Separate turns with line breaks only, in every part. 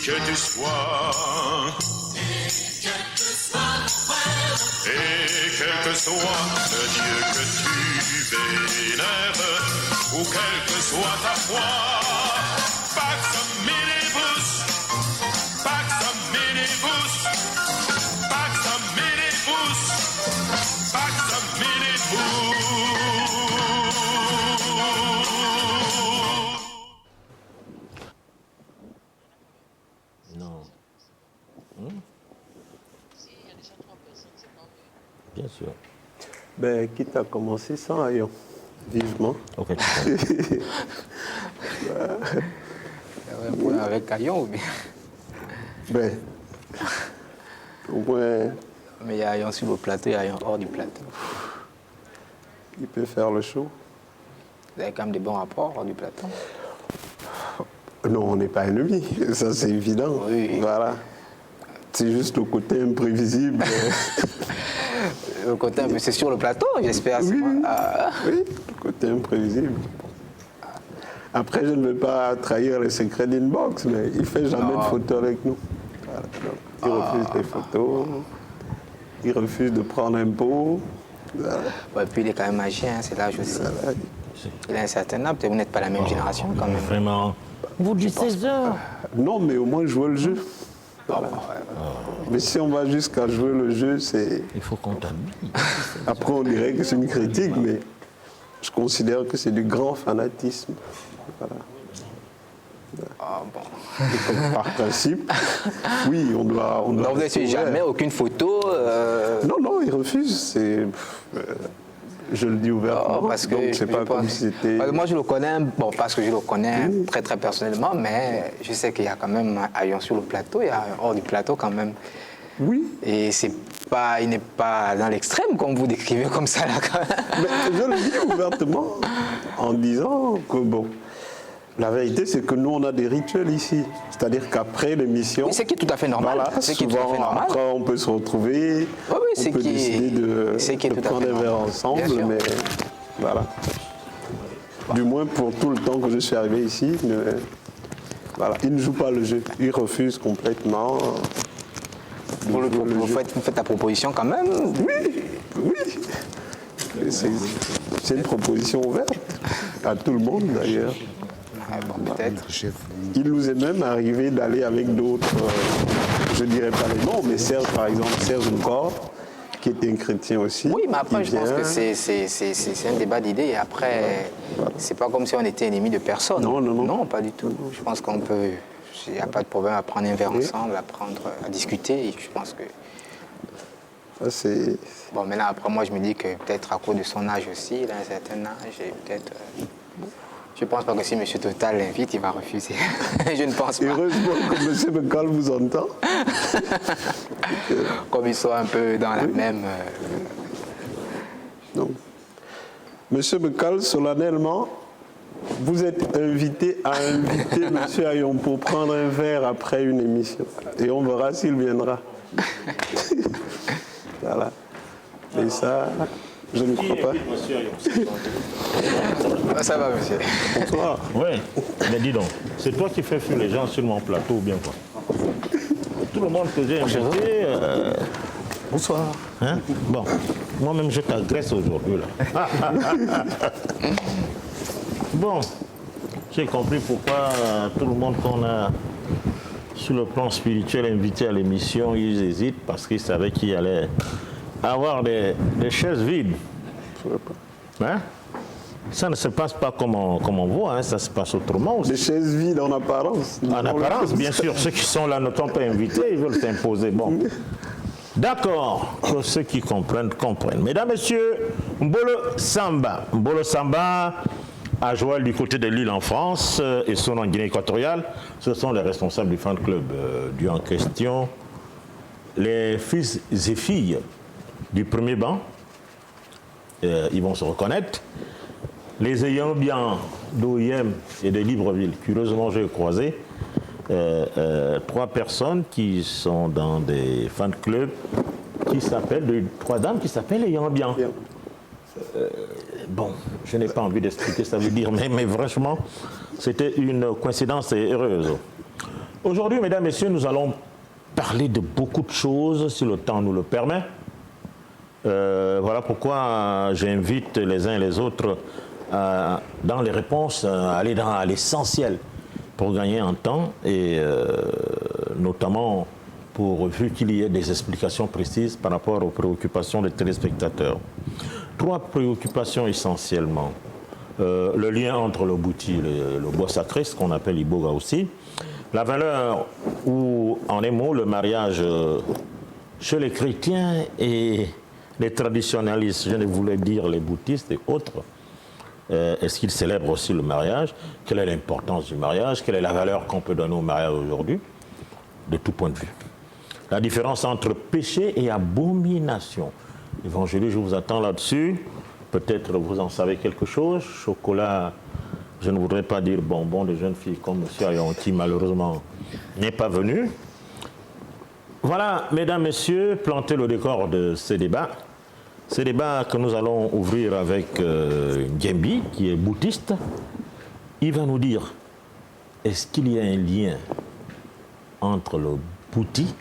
que tu sois, et quel que soit le Dieu que tu vénères, ou quelle que soit ta foi, pax omnibus, pax omnibus, pax omnibus, pax omnibus.
Non. Bien sûr.
Ben, quitte à commencer sans Ayon, vivement.
Ok.
Avec Ayon ou bien?
Ben, au moins,
Mais il y a Ayon sur le plateau, il y a Ayon hors du plateau.
il peut faire le show.
Vous avez quand même des bons rapports hors du plateau.
Non, on n'est pas ennemis, ça c'est évident.
Oui.
Voilà. C'est juste le côté imprévisible.
Le côté, mais c'est sur le plateau, j'espère.
Oui,
Ah.
oui, le côté imprévisible. Après, je ne veux pas trahir les secrets d'inbox, mais il ne fait jamais de photos avec nous. Voilà. Donc, il refuse les photos, il refuse de prendre un pot. Voilà.
Ouais, puis il est quand même magien, c'est l'âge aussi.
Voilà.
Il a un certain âge, peut-être vous n'êtes pas la même génération quand même.
Vraiment. Vous dites 16 heures.
Non, mais au moins jouer le jeu. Voilà. Mais si on va jusqu'à jouer le jeu, c'est...
Il faut qu'on t'habille.
Après, on dirait que c'est une critique, mais je considère que c'est du grand fanatisme. Voilà.
Ah bon.
Et comme par principe, oui, on doit...
Donc vous n'avez jamais aucune photo
Non, non, il refuse. C'est... je le dis ouvertement,
parce que
donc c'est pas comme si c'était...
Parce que moi je le connais, bon parce que je le connais très très personnellement, mais je sais qu'il y a quand même un Ayon sur le plateau, il y a un hors du plateau quand même.
Oui.
Et c'est pas, il n'est pas dans l'extrême comme vous décrivez comme ça là quand même.
Mais je le dis ouvertement en disant que bon, la vérité c'est que nous on a des rituels ici. C'est-à-dire qu'après l'émission...
Oui, c'est qui est tout à fait normal.
Voilà,
C'est qui est tout à fait
souvent
normal.
après on peut se retrouver,
Oui,
on
c'est
peut
qui
décider de
tout à
prendre
fait
un verre
normal.
ensemble,
Bien sûr.
mais voilà. Du moins pour tout le temps que je suis arrivé ici, voilà, il ne joue pas le jeu, il refuse complètement. de jouer le
Vous
jeu.
faites la proposition quand même.
Oui, oui. C'est une proposition ouverte à tout le monde d'ailleurs.
Ah, bon, peut-être.
Il nous est même arrivé d'aller avec d'autres, je ne dirais pas les noms, mais Serge par exemple, Serge Nkor, qui était un chrétien aussi.
Oui, mais après,
qui
je pense
vient.
que c'est un débat d'idées. Et après, c'est pas comme si on était ennemis de personne.
Non, non, non.
Non, pas du tout. Je pense qu'on peut. Il n'y a pas de problème à prendre un verre ensemble, à discuter. Et je pense que.
Ça, c'est...
Bon, maintenant, après, moi, je me dis que peut-être à cause de son âge aussi, il a un certain âge, et peut-être. Je ne pense pas que si M. Total l'invite, il va refuser. Je ne pense pas.
Heureusement que M. Bekal vous entend.
Comme ils sont un peu dans la même.
Donc, M. Bekal, solennellement, vous êtes invité à inviter M. Ayon pour prendre un verre après une émission. Et on verra s'il viendra. Voilà. Et ça, je ne crois pas.
Ça va, monsieur.
Bonsoir.
Oui, mais dis donc, c'est toi qui fais fuir les gens sur mon plateau ou bien quoi? Tout le monde que j'ai invité.
Bonsoir.
Hein? Bon, moi-même je t'agresse aujourd'hui là. Bon, j'ai compris pourquoi tout le monde qu'on a sur le plan spirituel invité à l'émission, ils hésitent parce qu'ils savaient qu'il allait avoir des chaises vides. Hein? Ça ne se passe pas comme on voit, hein, ça se passe autrement aussi.
Des chaises vides en apparence.
En apparence, bien sûr, ceux qui sont là ne sont pas invités, ils veulent s'imposer. Bon. D'accord, que ceux qui comprennent, comprennent. Mesdames, Messieurs, Mbolo Samba. Mbolo Samba à Joël du côté de l'île en France et son en Guinée équatoriale. Ce sont les responsables du fan club du en question. Les fils et filles du premier banc, ils vont se reconnaître. Les ayants bien d'OIM et de Libreville, curieusement j'ai croisé 3 personnes qui sont dans des fan clubs qui s'appellent, 3 dames qui s'appellent ayant bien. Bon, je n'ai pas envie d'expliquer ça veut dire, mais franchement, c'était une coïncidence heureuse. Aujourd'hui, mesdames, messieurs, nous allons parler de beaucoup de choses, si le temps nous le permet. Voilà pourquoi j'invite les uns et les autres dans les réponses à aller dans l'essentiel pour gagner en temps et notamment vu qu'il y ait des explications précises par rapport aux préoccupations des téléspectateurs. 3 préoccupations essentiellement. Le lien entre le bouti et le bois sacré, ce qu'on appelle Iboga aussi. La valeur ou, en un mot, le mariage chez les chrétiens et les traditionnalistes, je ne voulais dire les bouddhistes et autres. Est-ce qu'ils célèbrent aussi le mariage? Quelle est l'importance du mariage? Quelle est la valeur qu'on peut donner au mariage aujourd'hui? De tout point de vue. La différence entre péché et abomination. Évangéliste, je vous attends là-dessus. Peut-être vous en savez quelque chose. Chocolat, je ne voudrais pas dire bonbon de jeunes filles comme M. Ayon qui malheureusement n'est pas venu. Voilà, mesdames, messieurs, planter le décor de ce débat. Ce débat que nous allons ouvrir avec Djembi, qui est bouddhiste. Il va nous dire, est-ce qu'il y a un lien entre le bouti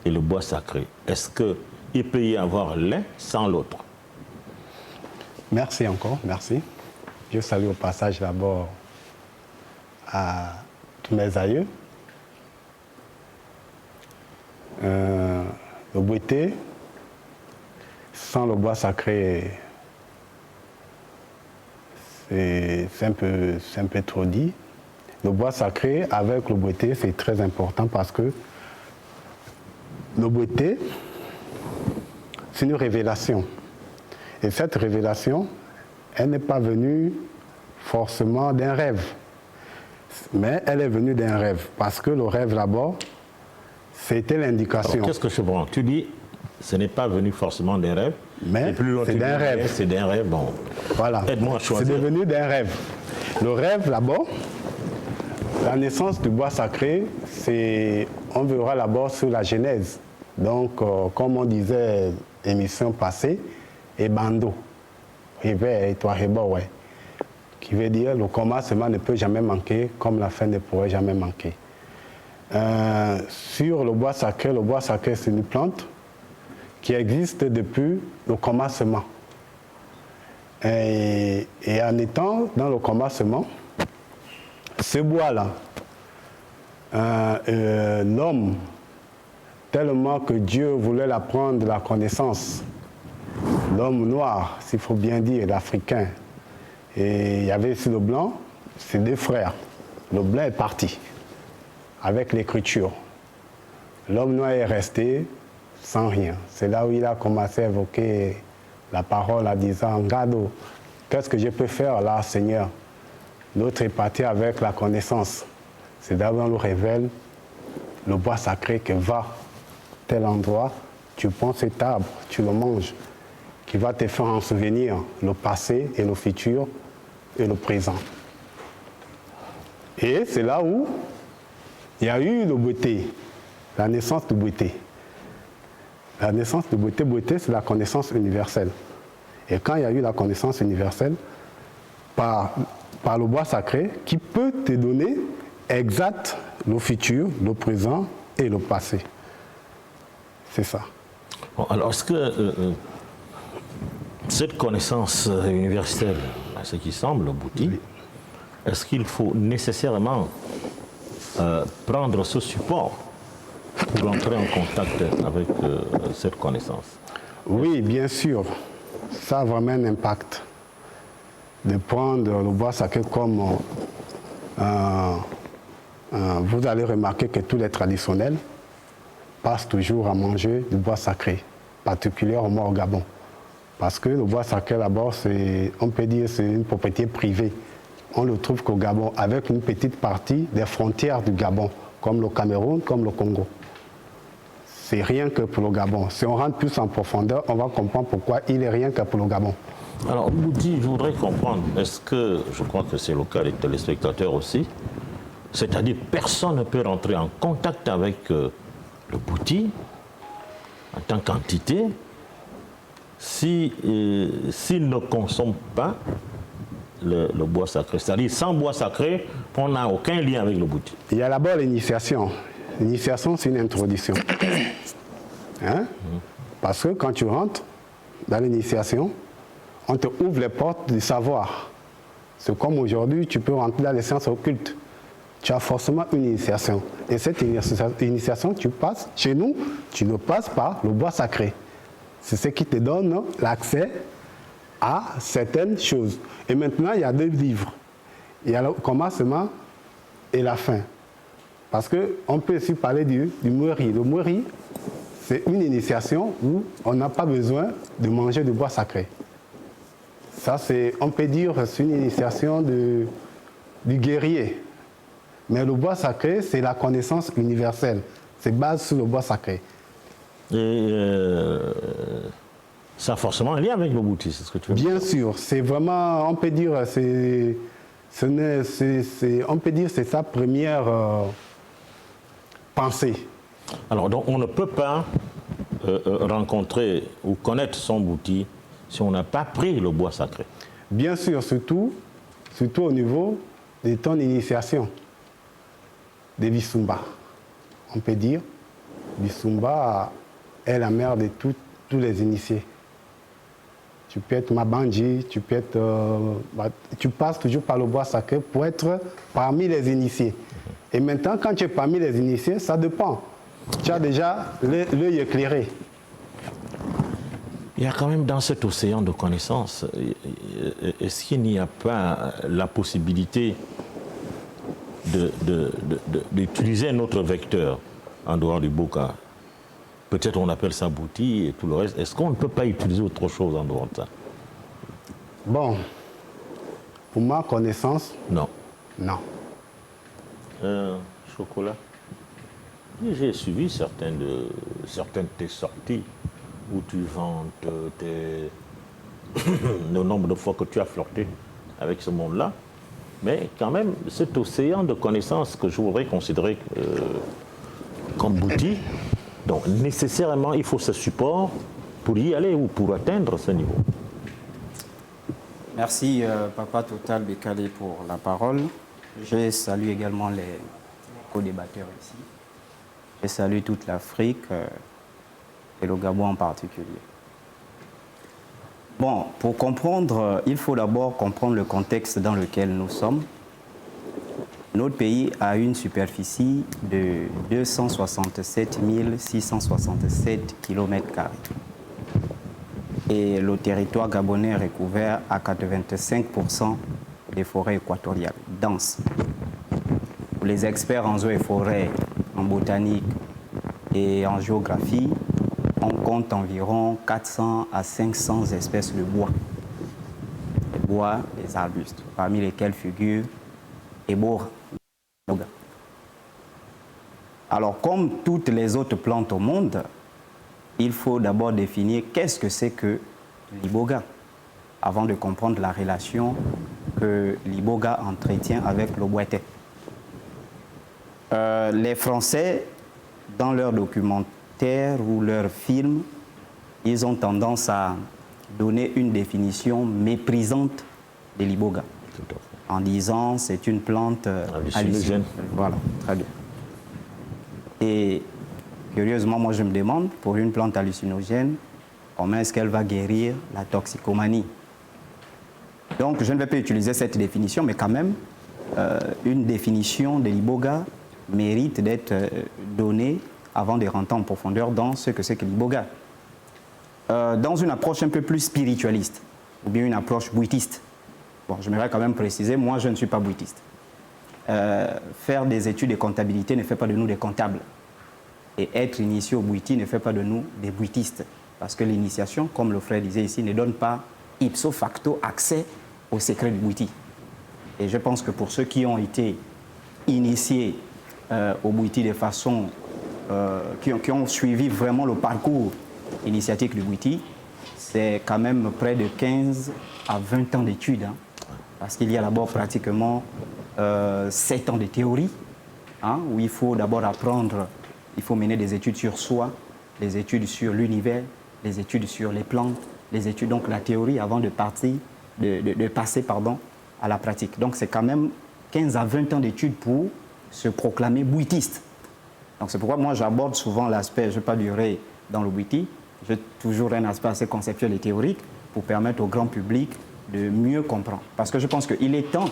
et le bois sacré? Est-ce qu'il peut y avoir l'un sans l'autre?
Merci encore, merci. Je salue au passage d'abord à tous mes aïeux. Le bouté, sans le bois sacré, c'est un peu trop dit. Le bois sacré avec le bouté, c'est très important parce que le bouté, c'est une révélation. Et cette révélation, elle n'est pas venue forcément d'un rêve, mais elle est venue d'un rêve. Parce que le rêve là-bas, c'était l'indication.
Qu'est-ce que je prends? Tu dis, ce n'est pas venu forcément d'un rêve,
mais c'est d'un rêve.
C'est d'un rêve, bon.
Voilà.
Aide-moi à choisir.
C'est devenu d'un rêve. Le rêve là-bas, la naissance du bois sacré, on verra là-bas sur la Genèse. Donc, comme on disait l'émission passée, et bando, et toi, ouais, qui veut dire le commencement ne peut jamais manquer, comme la fin ne pourrait jamais manquer. Sur le bois sacré, c'est une plante qui existe depuis le commencement. Et en étant dans le commencement, ce bois-là, l'homme, tellement que Dieu voulait l'apprendre la connaissance, l'homme noir, s'il faut bien dire, l'Africain, et il y avait ici le blanc, c'est 2 frères. Le blanc est parti avec l'écriture. L'homme noir est resté sans rien. C'est là où il a commencé à évoquer la parole en disant, Gado, qu'est-ce que je peux faire là, Seigneur? L'autre est parti avec la connaissance. C'est là où on nous révèle le bois sacré que va tel endroit, tu prends cet arbre, tu le manges, qui va te faire en souvenir le passé et le futur et le présent. Et c'est là où il y a eu le beauté, la naissance de beauté. La naissance de beauté, c'est la connaissance universelle. Et quand il y a eu la connaissance universelle, par le bois sacré, qui peut te donner exact le futur, le présent et le passé. C'est ça.
Bon, alors, est-ce que cette connaissance universelle, à ce qui semble, Bouti, oui. Est-ce qu'il faut nécessairement prendre ce support pour entrer en contact avec cette connaissance?
Oui, bien sûr. Ça a vraiment un impact de prendre le bois sacré comme... vous allez remarquer que tous les traditionnels passent toujours à manger du bois sacré, particulièrement au Gabon. Parce que le bois sacré, d'abord, on peut dire c'est une propriété privée. On le trouve qu'au Gabon, avec une petite partie des frontières du Gabon, comme le Cameroun, comme le Congo. C'est rien que pour le Gabon. Si on rentre plus en profondeur, on va comprendre pourquoi il n'est rien que pour le Gabon.
Alors, Bouti, je voudrais comprendre, est-ce que, je crois que c'est le cas des téléspectateurs aussi, c'est-à-dire personne ne peut rentrer en contact avec le Bouti en tant qu'entité s'il ne consomme pas le bois sacré? C'est-à-dire, sans bois sacré, on n'a aucun lien avec le bouti.
Il y a d'abord l'initiation. L'initiation, c'est une introduction. Hein? Parce que quand tu rentres dans l'initiation, on te ouvre les portes du savoir. C'est comme aujourd'hui, tu peux rentrer dans les sciences occultes. Tu as forcément une initiation. Et cette initiation, tu passes, chez nous, tu le passes par le bois sacré. C'est ce qui te donne l'accès à certaines choses. Et maintenant, il y a 2 livres. Il y a le commencement et la fin. Parce qu'on peut aussi parler du Mweri. Le Mweri, c'est une initiation où on n'a pas besoin de manger du bois sacré. Ça, on peut dire, c'est une initiation du guerrier. Mais le bois sacré, c'est la connaissance universelle. C'est basé sur le bois sacré.
Et ça a forcément un lien avec le bouti, c'est ce que tu veux dire?
Bien sûr, c'est vraiment, on peut dire, c'est sa première pensée.
Alors, donc, on ne peut pas rencontrer ou connaître son bouti si on n'a pas pris le bois sacré.
Bien sûr, surtout au niveau de ton initiation, de Visumba. On peut dire, Visumba est la mère de tous les initiés. Tu peux être Mabanji, tu passes toujours par le bois sacré pour être parmi les initiés. Et maintenant, quand tu es parmi les initiés, ça dépend. Tu as déjà l'œil éclairé.
Il y a quand même dans cet océan de connaissances, est-ce qu'il n'y a pas la possibilité d'utiliser un autre vecteur en dehors du boka? Peut-être on appelle ça bouti et tout le reste. Est-ce qu'on ne peut pas utiliser autre chose en dehors de ça?
Bon, pour ma connaissance,
non.
Non.
Chocolat. J'ai suivi certaines de tes sorties où tu vantes le nombre de fois que tu as flirté avec ce monde-là. Mais quand même, cet océan de connaissances que je voudrais considérer comme bouti, donc nécessairement, il faut ce support pour y aller ou pour atteindre ce niveau.
Merci, Papa Total Bekale, pour la parole. Je salue également les co-débatteurs ici. Je salue toute l'Afrique et le Gabon en particulier. Bon, pour comprendre, il faut d'abord comprendre le contexte dans lequel nous sommes. Notre pays a une superficie de 267 667 km². Et le territoire gabonais est recouvert à 85% des forêts équatoriales denses. Pour les experts en eaux et forêts, en botanique et en géographie, on compte environ 400 à 500 espèces de bois. Les bois, les arbustes, parmi lesquels figurent Eboura. Alors, comme toutes les autres plantes au monde, il faut d'abord définir qu'est-ce que c'est que l'iboga, avant de comprendre la relation que l'iboga entretient avec le boité. Les Français, dans leurs documentaires ou leurs films, ils ont tendance à donner une définition méprisante de l'iboga, en disant c'est une plante hallucinogène. Voilà, très bien. Et curieusement, moi je me demande, pour une plante hallucinogène, comment est-ce qu'elle va guérir la toxicomanie? Donc je ne vais pas utiliser cette définition, mais quand même, une définition de l'iboga mérite d'être donnée avant de rentrer en profondeur dans ce que c'est que l'iboga. Dans une approche un peu plus spiritualiste, ou bien une approche bouitiste. Bon, j'aimerais quand même préciser, moi je ne suis pas bouitiste. Faire des études de comptabilité ne fait pas de nous des comptables. Et être initié au bouiti ne fait pas de nous des bouitistes. Parce que l'initiation, comme le frère disait ici, ne donne pas ipso facto accès au secret du bouiti. Et je pense que pour ceux qui ont été initiés au bouiti de façon, qui ont suivi vraiment le parcours initiatique du bouiti, c'est quand même près de 15 à 20 ans d'études. Hein, parce qu'il y a d'abord pratiquement 7 ans de théorie, hein, où il faut d'abord apprendre, il faut mener des études sur soi, des études sur l'univers, des études sur les plantes, les études, donc la théorie, avant de passer à la pratique. Donc c'est quand même 15 à 20 ans d'études pour se proclamer bouitiste. Donc c'est pourquoi moi j'aborde souvent l'aspect, je ne vais pas durer dans le bouiti, j'ai toujours un aspect assez conceptuel et théorique pour permettre au grand public de mieux comprendre. Parce que je pense qu'il est temps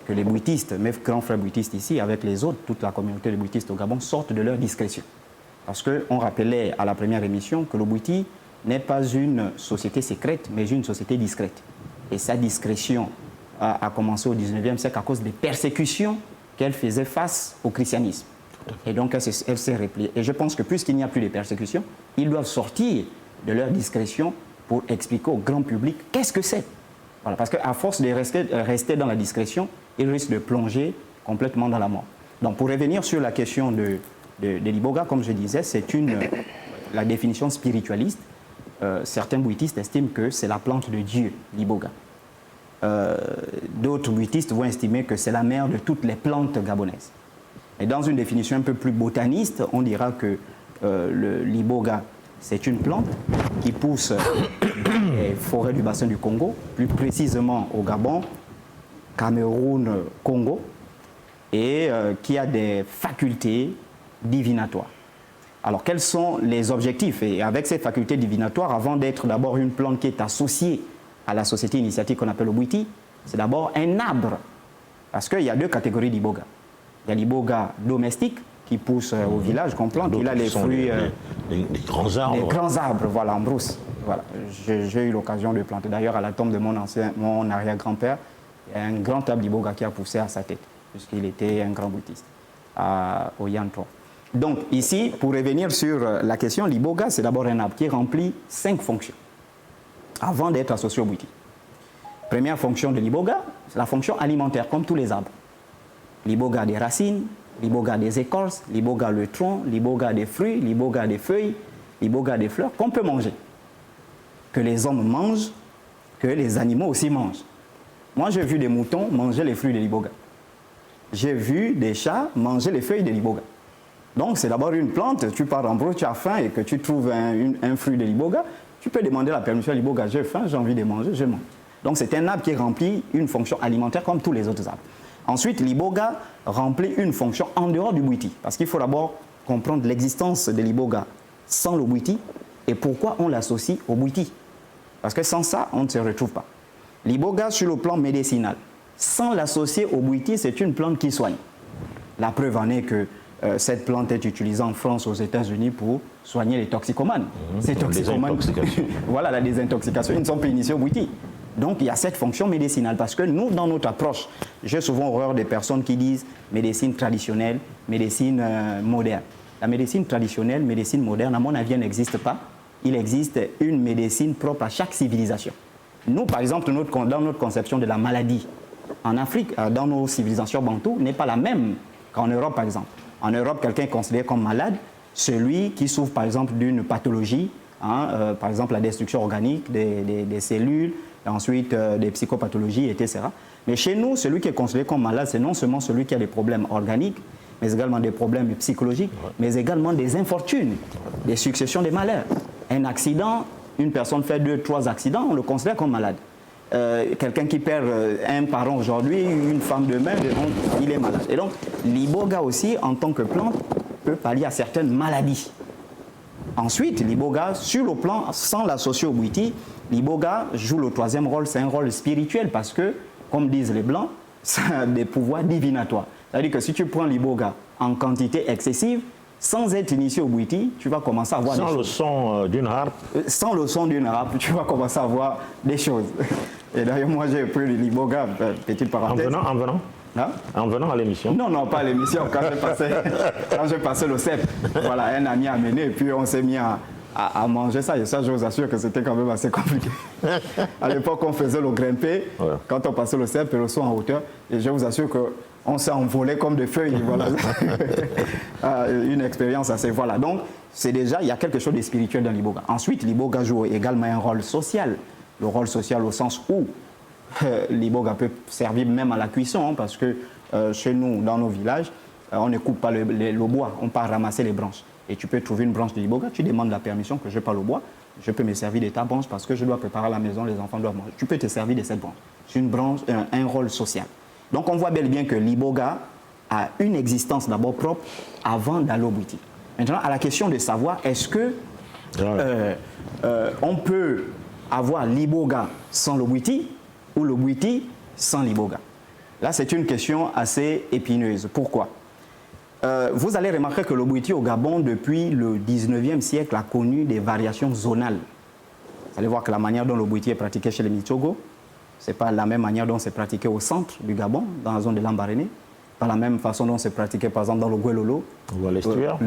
que les bouitistes, mes grands frères bouitistes ici, avec les autres, toute la communauté de bouitistes au Gabon, sortent de leur discrétion. Parce qu'on rappelait à la première émission que le bouiti n'est pas une société secrète, mais une société discrète. Et sa discrétion a commencé au 19e siècle à cause des persécutions qu'elle faisait face au christianisme. Et donc elle s'est repliée. Et je pense que puisqu'il n'y a plus de persécutions, ils doivent sortir de leur discrétion pour expliquer au grand public qu'est-ce que c'est. Voilà, parce qu'à force de rester dans la discrétion, ils risquent de plonger complètement dans la mort. Donc pour revenir sur la question de l'iboga, comme je disais, c'est la définition spiritualiste. Certains bouitistes estiment que c'est la plante de Dieu, l'iboga. D'autres bouitistes vont estimer que c'est la mère de toutes les plantes gabonaises. Et dans une définition un peu plus botaniste, on dira que l'iboga, c'est une plante qui pousse dans les forêts du bassin du Congo, plus précisément au Gabon, Cameroun, Congo, et qui a des facultés divinatoires. Alors, quels sont les objectifs? Et avec ces facultés divinatoires, avant d'être d'abord une plante qui est associée à la société initiatique qu'on appelle le bouiti, c'est d'abord un arbre. Parce qu'il y a deux catégories d'iboga. Il y a l'iboga domestique qui pousse au village, qu'on plante. Il a les fruits.
Les grands arbres.
Les grands arbres, voilà, en brousse. Voilà. J'ai eu l'occasion de planter. D'ailleurs, à la tombe de mon arrière-grand-père, il y a un grand arbre d'iboga qui a poussé à sa tête, puisqu'il était un grand boutiste au Yanton. Donc, ici, pour revenir sur la question, l'iboga, c'est d'abord un arbre qui remplit 5 fonctions avant d'être associé au bouiti. Première fonction de l'iboga, c'est la fonction alimentaire, comme tous les arbres. L'iboga a des racines, l'iboga a des écorces, l'iboga a le tronc, l'iboga a des fruits, l'iboga a des feuilles, l'iboga a des fleurs qu'on peut manger. Que les hommes mangent, que les animaux aussi mangent. Moi, j'ai vu des moutons manger les fruits de l'iboga. J'ai vu des chats manger les feuilles de l'iboga. Donc, c'est d'abord une plante, tu pars en brousse, tu as faim et que tu trouves un fruit de l'iboga, tu peux demander la permission à l'iboga, j'ai faim, j'ai envie de manger, je mange. Donc, c'est un arbre qui remplit une fonction alimentaire comme tous les autres arbres. Ensuite, l'iboga remplit une fonction en dehors du bouiti, parce qu'il faut d'abord comprendre l'existence de l'iboga sans le bouiti et pourquoi on l'associe au bouiti. Parce que sans ça, on ne se retrouve pas. L'iboga, sur le plan médicinal, sans l'associer au bouiti, c'est une plante qui soigne. La preuve en est que cette plante est utilisée en France, aux États-Unis pour soigner les toxicomanes. Ces toxicomanes, voilà, la désintoxication, ils ne sont pas initiés au bouiti. Donc il y a cette fonction médicinale parce que nous, dans notre approche, j'ai souvent horreur des personnes qui disent médecine traditionnelle, médecine moderne. La médecine traditionnelle, médecine moderne, à mon avis, elle n'existe pas. Il existe une médecine propre à chaque civilisation. Nous, par exemple, dans notre conception de la maladie, en Afrique, dans nos civilisations bantoues, n'est pas la même qu'en Europe, par exemple. En Europe, quelqu'un est considéré comme malade, celui qui souffre, par exemple, d'une pathologie, par exemple la destruction organique des cellules, et ensuite des psychopathologies, etc. Mais chez nous, celui qui est considéré comme malade, c'est non seulement celui qui a des problèmes organiques, mais également des problèmes psychologiques, mais également des infortunes, des successions des malheurs. Un accident, une personne fait 2, 3 accidents, on le considère comme malade. Quelqu'un qui perd un parent aujourd'hui, une femme demain, il est malade. Et donc, l'iboga aussi, en tant que plante, peut pallier à certaines maladies. Ensuite, l'iboga, sur le plan, sans l'associer au bouiti, l'iboga joue le 3e rôle, c'est un rôle spirituel parce que, comme disent les Blancs, ça a des pouvoirs divinatoires. C'est-à-dire que si tu prends l'iboga en quantité excessive, sans être initié au bouiti, tu vas commencer à voir des choses.
Sans le son d'une harpe.
Sans le son d'une harpe, tu vas commencer à voir des choses. Et d'ailleurs, moi, j'ai pris l'iboga, petite parenthèse.
En venant
hein?
En venant à l'émission?
Non, pas à l'émission, quand j'ai passé le CEP. Voilà, un ami a amené et puis on s'est mis à manger ça. Et ça, je vous assure que c'était quand même assez compliqué. À l'époque, on faisait le grimper, voilà. Quand on passait le CEP et le saut en hauteur. Et je vous assure qu'on s'est envolé comme des feuilles. Voilà. Une expérience assez... Voilà. Donc, c'est déjà, il y a quelque chose de spirituel dans l'iboga. Ensuite, l'iboga joue également un rôle social. Le rôle social au sens où l'iboga peut servir même à la cuisson, parce que chez nous, dans nos villages, on ne coupe pas le bois, on part ramasser les branches. et tu peux trouver une branche de Liboga, tu demandes la permission que je parle au bois, je peux me servir de ta branche parce que je dois préparer à la maison, les enfants doivent manger. Tu peux te servir de cette branche. C'est une branche, un rôle social. Donc on voit bel et bien que Liboga a une existence d'abord propre avant d'Alo-Bwiti. Maintenant, à la question de savoir, est-ce que on peut avoir Liboga sans le Bwiti ou le Bwiti sans Liboga? Là, c'est une question assez épineuse. Pourquoi? Vous allez remarquer que le Bwiti au Gabon, depuis le 19e siècle, a connu des variations zonales. Vous allez voir que la manière dont le Bwiti est pratiqué chez les Mitsogo, ce n'est pas la même manière dont c'est pratiqué au centre du Gabon, dans la zone de Lambaréné, pas la même façon dont c'est pratiqué, par exemple, dans le Guelolo,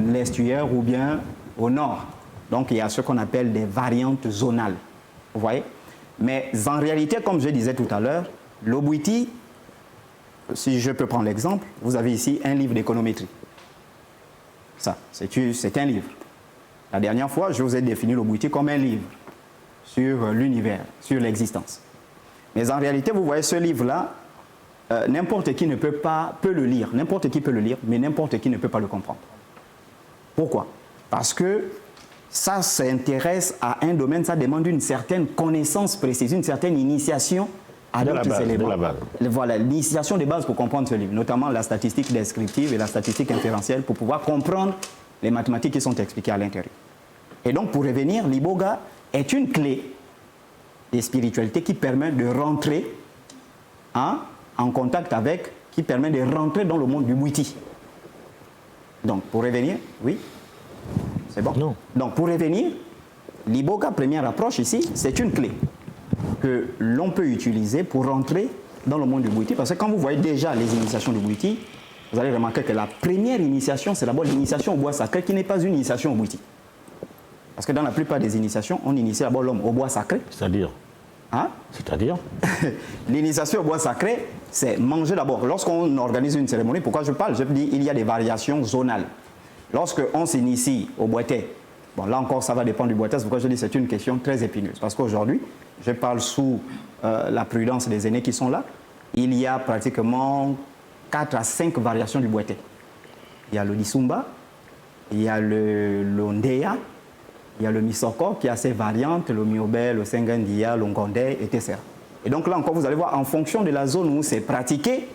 l'estuaire, ou bien au nord. Donc, il y a ce qu'on appelle des variantes zonales. Vous voyez? Mais en réalité, comme je disais tout à l'heure, le Bwiti, si je peux prendre l'exemple, vous avez ici un livre d'économétrie. Ça, c'est un livre. La dernière fois, je vous ai défini le Bwiti comme un livre sur l'univers, sur l'existence. Mais en réalité, vous voyez ce livre-là, n'importe qui peut le lire. N'importe qui peut le lire, mais n'importe qui ne peut pas le comprendre. Pourquoi? Parce que ça s'intéresse à un domaine, ça demande une certaine connaissance précise, une certaine initiation à d'autres éléments. Voilà, l'initiation des bases pour comprendre ce livre, notamment la statistique descriptive et la statistique inférentielle pour pouvoir comprendre les mathématiques qui sont expliquées à l'intérieur. Et donc, pour revenir, l'Iboga est une clé des spiritualités qui permet de rentrer en contact avec, qui permet de rentrer dans le monde du Bwiti. Donc, pour revenir, oui, c'est bon? Non. Donc, pour revenir, l'Iboga, première approche ici, c'est une clé que l'on peut utiliser pour rentrer dans le monde du Bwiti. Parce que quand vous voyez déjà les initiations du Bwiti, vous allez remarquer que la première initiation, c'est d'abord l'initiation au bois sacré, qui n'est pas une initiation au Bwiti. Parce que dans la plupart des initiations, on initie d'abord l'homme au bois sacré.
C'est-à-dire? C'est-à-dire?
L'initiation au bois sacré, c'est manger d'abord. Lorsqu'on organise une cérémonie, pourquoi je parle? Je dis il y a des variations zonales. Lorsqu'on s'initie au boitais, bon là encore ça va dépendre du boitais, c'est pourquoi je dis c'est une question très épineuse. Parce qu'aujourd'hui, je parle sous la prudence des aînés qui sont là, il y a pratiquement 4 à 5 variations du boitais. Il y a le Disumba, il y a le Ndeya, il y a le Misoko qui a ses variantes, le Miobé, le Sengandia, le Ngondé, etc. Et donc là encore, vous allez voir, en fonction de la zone où c'est pratiqué,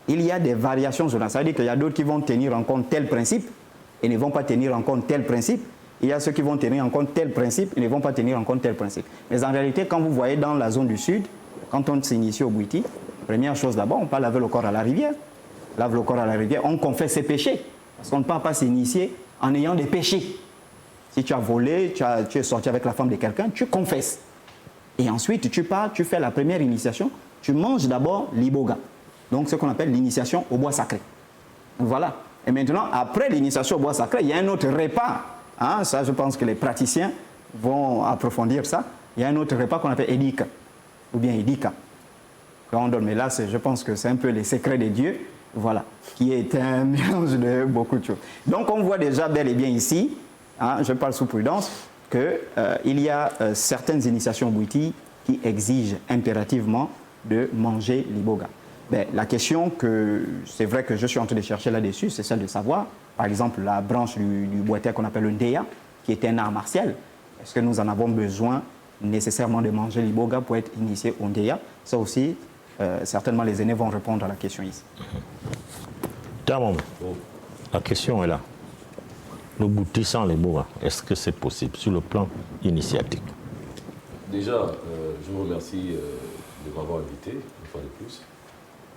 il y a des variations zonales. Ça veut dire qu'il y a d'autres qui vont tenir en compte tel principe et ne vont pas tenir en compte tel principe. Il y a ceux qui vont tenir en compte tel principe et ne vont pas tenir en compte tel principe. Mais en réalité, quand vous voyez dans la zone du sud, quand on s'initie au Bwiti, première chose d'abord, on peut laver le corps à la rivière. Lave le corps à la rivière, on confesse ses péchés. Parce qu'on ne peut pas s'initier en ayant des péchés. Si tu as volé, tu es sorti avec la femme de quelqu'un, tu confesses. Et ensuite, tu pars, tu fais la première initiation, tu manges d'abord l'Iboga. Donc, ce qu'on appelle l'initiation au bois sacré. Voilà. Et maintenant, après l'initiation au bois sacré, il y a un autre repas. Ça, je pense que les praticiens vont approfondir ça. Il y a un autre repas qu'on appelle Edika, ou bien Edika. Quand on donne, mais là, je pense que c'est un peu les secrets de Dieu, voilà, qui est un mélange de beaucoup de choses. Donc, on voit déjà bel et bien ici, je parle sous prudence, qu'il y a certaines initiations Bwiti qui exigent impérativement de manger l'Iboga. La question que c'est vrai que je suis en train de chercher là-dessus, c'est celle de savoir, par exemple, la branche du boitais qu'on appelle le Ndeya, qui est un art martial. Est-ce que nous en avons besoin nécessairement de manger l'Iboga pour être initié au Ndeya? Ça aussi, certainement les aînés vont répondre à la question ici.
Tamon, la question est là. Le Bwiti sans l'Iboga, est-ce que c'est possible sur le plan initiatique?
Déjà, je vous remercie de m'avoir invité, une fois de plus.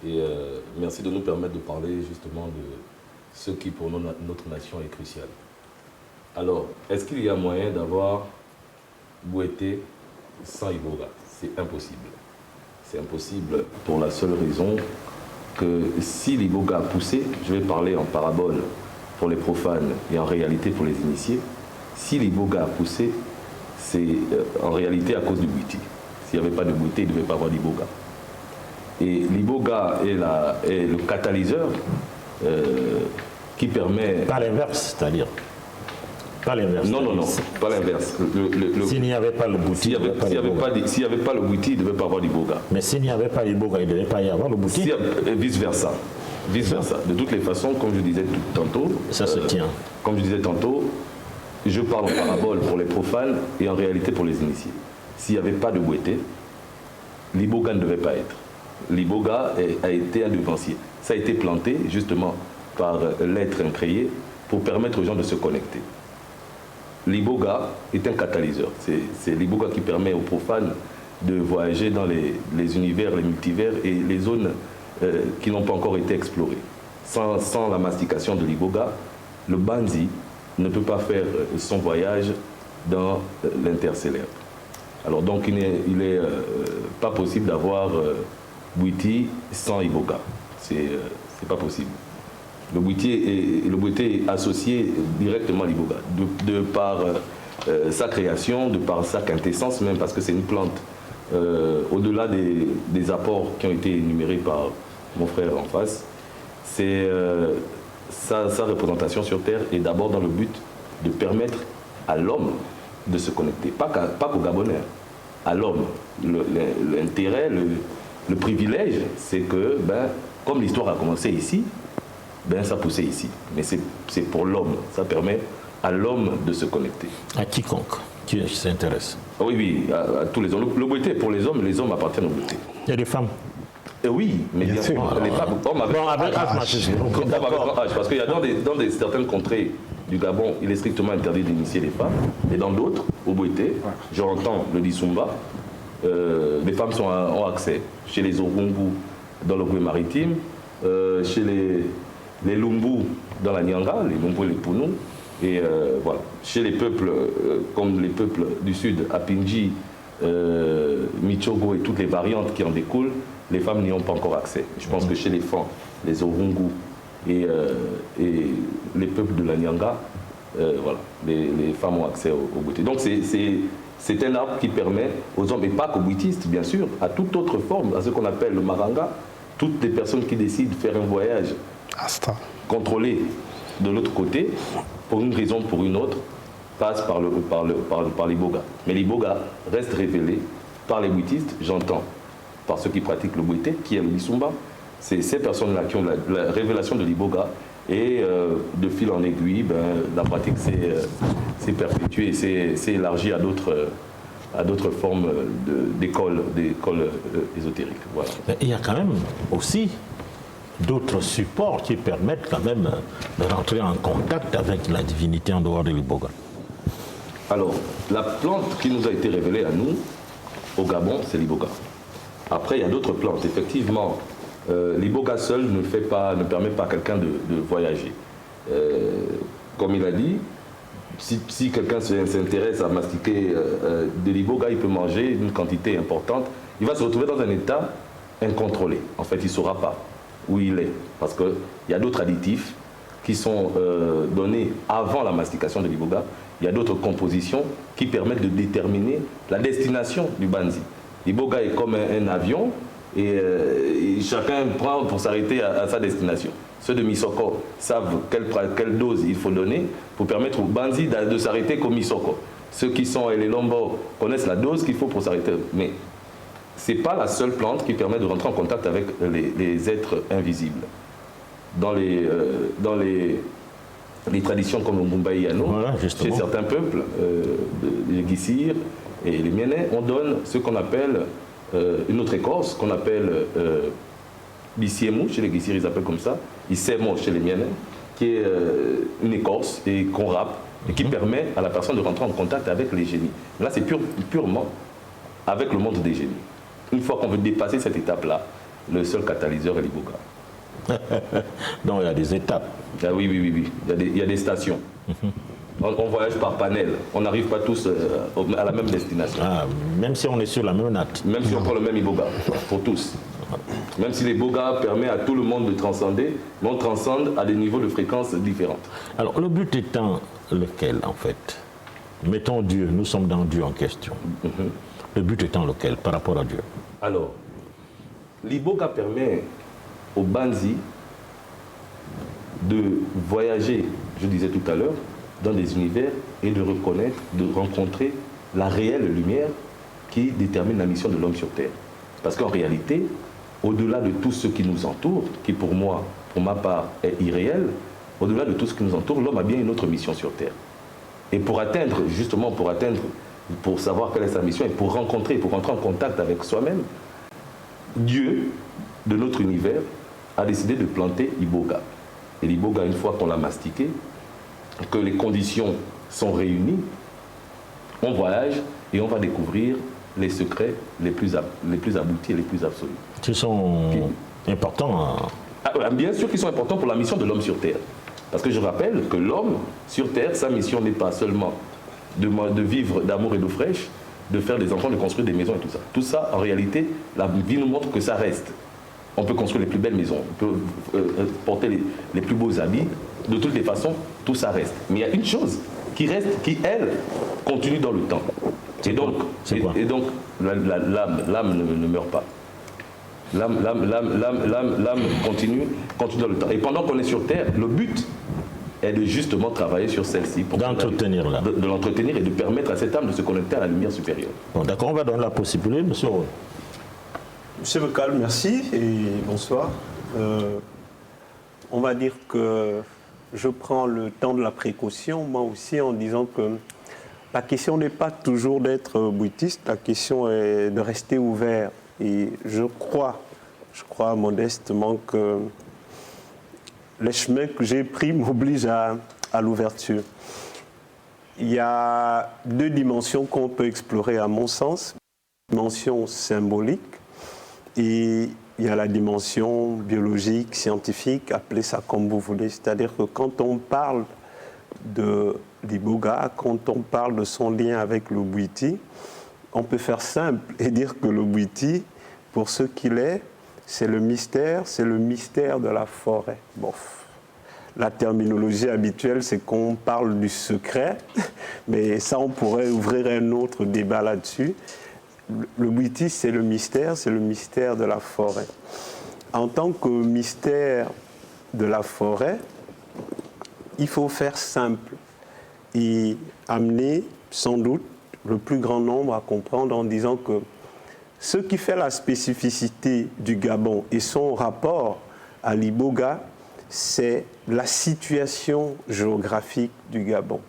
Et merci de nous permettre de parler justement de ce qui pour notre nation est crucial. Alors, est-ce qu'il y a moyen d'avoir Bwiti sans Iboga? C'est impossible. C'est impossible pour la seule raison que si l'Iboga a poussé, je vais parler en parabole pour les profanes et en réalité pour les initiés, si l'Iboga a poussé, c'est en réalité à cause du Bwiti. S'il n'y avait pas de Bwiti, il ne devait pas avoir d'Iboga. Et l'Iboga est le catalyseur qui permet...
Pas l'inverse, c'est-à-dire? Pas l'inverse.
Non, pas l'inverse.
S'il n'y avait pas le Bwiti,
s'il n'y avait pas le Bwiti, il ne devait pas avoir d'Iboga.
Mais s'il n'y avait pas l'Iboga, il ne devait pas y avoir le Bwiti.
Vice-versa. De toutes les façons, comme je disais tantôt...
Ça se tient.
Comme je disais tantôt, je parle en parabole pour les profanes et en réalité pour les initiés. S'il n'y avait pas de Bouété, l'Iboga ne devait pas être. L'Iboga a été un devancier. Ça a été planté justement par l'être incréé pour permettre aux gens de se connecter. L'Iboga est un catalyseur. C'est l'Iboga qui permet aux profanes de voyager dans les univers, les multivers et les zones qui n'ont pas encore été explorées. Sans la mastication de l'Iboga, le Banzi ne peut pas faire son voyage dans l'interstellaire. Alors donc il n'est pas possible d'avoir Bwiti sans Iboga. C'est pas possible. Le Bwiti est associé directement à l'Iboga, de par sa création, de par sa quintessence même, parce que c'est une plante. Au-delà des apports qui ont été énumérés par mon frère en face, c'est sa représentation sur Terre est d'abord dans le but de permettre à l'homme de se connecter, pas qu'aux Gabonais, à l'homme. L'intérêt, le privilège, c'est que, comme l'histoire a commencé ici, ça poussait ici. Mais c'est pour l'homme, ça permet à l'homme de se connecter.
À quiconque qui s'intéresse.
Oui, à tous les hommes. Le Bouété, pour les hommes appartiennent au Bouété.
Il y a des femmes.
Oui, mais bien sûr. Les femmes, avec âge, parce qu'il y a dans certaines contrées du Gabon, il est strictement interdit d'initier les femmes. Et dans d'autres, au Bouété, j'entends le Dissumba, les femmes ont accès. Chez les Orungu, dans le Goué maritime, chez les Lumbu, dans la Nyanga, les Lumbu et les Pounou, et voilà. Chez les peuples, comme les peuples du Sud, Apinji, Michogo et toutes les variantes qui en découlent, les femmes n'y ont pas encore accès. Je pense que chez les Fans, les Orungu et les peuples de la Nyanga, voilà, les femmes ont accès au Bouété. Donc c'est un arbre qui permet aux hommes, et pas qu'aux bouitistes bien sûr, à toute autre forme, à ce qu'on appelle le maranga, toutes les personnes qui décident de faire un voyage contrôlé de l'autre côté, pour une raison ou pour une autre, passent par l'Iboga. Mais l'Iboga reste révélé par les bouitistes, j'entends, par ceux qui pratiquent le Bouété, qui est le Dissumba. C'est ces personnes-là qui ont la révélation de l'Iboga. Et de fil en aiguille, la pratique s'est perpétuée et s'est élargie à d'autres formes d'écoles ésotériques. Voilà.
Il y a quand même aussi d'autres supports qui permettent quand même de rentrer en contact avec la divinité en dehors de l'Iboga.
Alors, la plante qui nous a été révélée à nous, au Gabon, c'est l'Iboga. Après, il y a d'autres plantes. Effectivement, l'Iboga seul ne permet pas à quelqu'un de voyager. Comme il a dit, si quelqu'un s'intéresse à mastiquer de l'Iboga, il peut manger une quantité importante. Il va se retrouver dans un état incontrôlé. En fait, il ne saura pas où il est. Parce qu'il y a d'autres additifs qui sont donnés avant la mastication de l'Iboga. Il y a d'autres compositions qui permettent de déterminer la destination du Banzi. L'Iboga est comme un avion. Et chacun prend pour s'arrêter à sa destination. Ceux de Misoko savent quelle dose il faut donner pour permettre au Banzi de s'arrêter comme Misoko. Ceux qui sont les Lombo connaissent la dose qu'il faut pour s'arrêter. Mais ce n'est pas la seule plante qui permet de rentrer en contact avec les êtres invisibles. Dans les traditions comme le Mumbaïano, voilà, chez certains peuples, les Gissir et les Mienais, on donne ce qu'on appelle une autre écorce qu'on appelle Bissiemou, chez les Gissir ils appellent comme ça, Issemo chez les Mienais, qui est une écorce et qu'on râpe et qui permet à la personne de rentrer en contact avec les génies. Là c'est purement avec le monde des génies. Une fois qu'on veut dépasser cette étape-là, le seul catalyseur est l'Iboga.
Donc il y a des étapes.
Ah, oui. Il y a des stations. On voyage par panel. On n'arrive pas tous à la même destination.
Ah, même si on est sur la même natte.
Même si on prend le même Iboga, pour tous. Même si l'Iboga permet à tout le monde de transcender, mais on transcende à des niveaux de fréquence différentes.
Alors le but étant lequel en fait? Mettons Dieu, nous sommes dans Dieu en question. Le but étant lequel par rapport à Dieu?
Alors, l'Iboga permet au Banzi de voyager, je disais tout à l'heure, dans des univers et de reconnaître, de rencontrer la réelle lumière qui détermine la mission de l'homme sur Terre. Parce qu'en réalité, au-delà de tout ce qui nous entoure, qui pour moi, pour ma part, est irréel, au-delà de tout ce qui nous entoure, l'homme a bien une autre mission sur Terre. Et pour atteindre, justement, pour savoir quelle est sa mission et pour rentrer en contact avec soi-même, Dieu, de notre univers, a décidé de planter l'iboga. Et l'iboga, une fois qu'on l'a mastiqué, que les conditions sont réunies, on voyage et on va découvrir les secrets les plus aboutis et les plus absolus.
Qui sont importants.
Bien sûr qu'ils sont importants pour la mission de l'homme sur Terre. Parce que je rappelle que l'homme sur Terre, sa mission n'est pas seulement de vivre d'amour et d'eau fraîche, de faire des enfants, de construire des maisons et tout ça. Tout ça, en réalité, la vie nous montre que ça reste. On peut construire les plus belles maisons, on peut porter les plus beaux habits. De toutes les façons, tout ça reste. Mais il y a une chose qui reste, qui, elle, continue dans le temps. Et donc, l'âme ne meurt pas. L'âme continue dans le temps. Et pendant qu'on est sur Terre, le but est de justement travailler sur celle-ci.
D'entretenir
de l'entretenir et de permettre à cette âme de se connecter à la lumière supérieure.
Bon, d'accord, on va donner la possibilité, monsieur.
Monsieur Bocal, merci et bonsoir. On va dire que je prends le temps de la précaution, moi aussi, en disant que la question n'est pas toujours d'être bouddhiste, la question est de rester ouvert. Et je crois modestement que les chemins que j'ai pris m'obligent à l'ouverture. Il y a deux dimensions qu'on peut explorer à mon sens. La dimension symbolique et il y a la dimension biologique, scientifique, appelez ça comme vous voulez. C'est-à-dire que quand on parle de l'iboga, quand on parle de son lien avec le bwiti, on peut faire simple et dire que le bwiti, pour ce qu'il est, c'est le mystère de la forêt. Bon, la terminologie habituelle, c'est qu'on parle du secret, mais ça, on pourrait ouvrir un autre débat là-dessus. Le bwiti, c'est le mystère de la forêt. En tant que mystère de la forêt, il faut faire simple et amener sans doute le plus grand nombre à comprendre en disant que ce qui fait la spécificité du Gabon et son rapport à l'iboga, c'est la situation géographique du Gabon.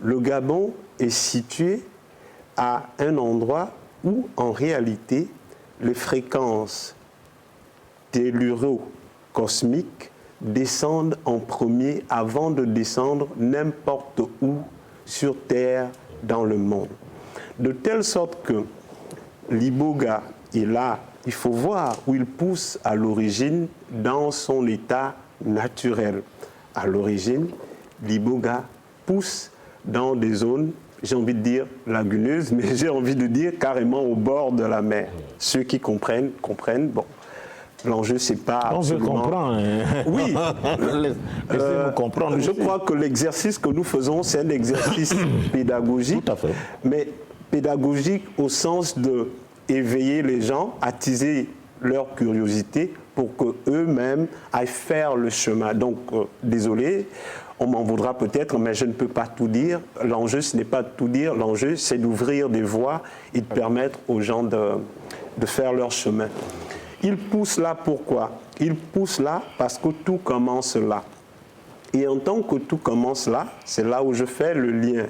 Le Gabon est situé à un endroit où, en réalité, les fréquences telluro cosmiques descendent en premier avant de descendre n'importe où sur Terre dans le monde. De telle sorte que l'iboga est là, il faut voir où il pousse à l'origine dans son état naturel. À l'origine, l'iboga pousse dans des zones, j'ai envie de dire laguneuses, mais j'ai envie de dire carrément au bord de la mer. Ceux qui comprennent. Bon, l'enjeu, c'est pas absolument...
On veut comprendre.
Oui.
Laissez-nous comprendre.
Je crois que l'exercice que nous faisons, c'est un exercice pédagogique.
Tout à fait.
Mais pédagogique au sens de éveiller les gens, attiser leur curiosité pour qu'eux-mêmes aillent faire le chemin. Donc, désolé, on m'en voudra peut-être, mais je ne peux pas tout dire. L'enjeu, ce n'est pas de tout dire. L'enjeu, c'est d'ouvrir des voies et de permettre aux gens de faire leur chemin. Il pousse là pourquoi? Il pousse là parce que tout commence là. Et en tant que tout commence là, c'est là où je fais le lien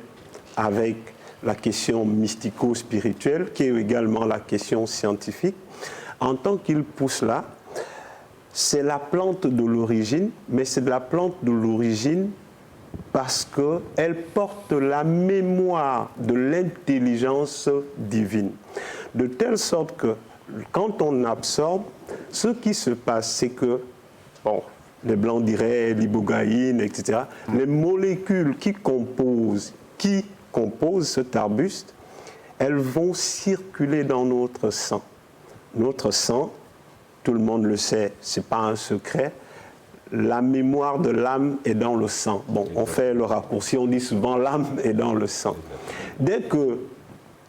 avec la question mystico-spirituelle, qui est également la question scientifique. En tant qu'il pousse là, c'est la plante de l'origine, mais c'est de la plante de l'origine parce qu'elle porte la mémoire de l'intelligence divine. De telle sorte que quand on absorbe, ce qui se passe, c'est que, bon, les Blancs diraient l'ibogaïne, etc., les molécules qui composent cet arbuste, elles vont circuler dans notre sang. Notre sang, tout le monde le sait, ce n'est pas un secret, la mémoire de l'âme est dans le sang. Bon, on fait le raccourci, on dit souvent l'âme est dans le sang. Dès que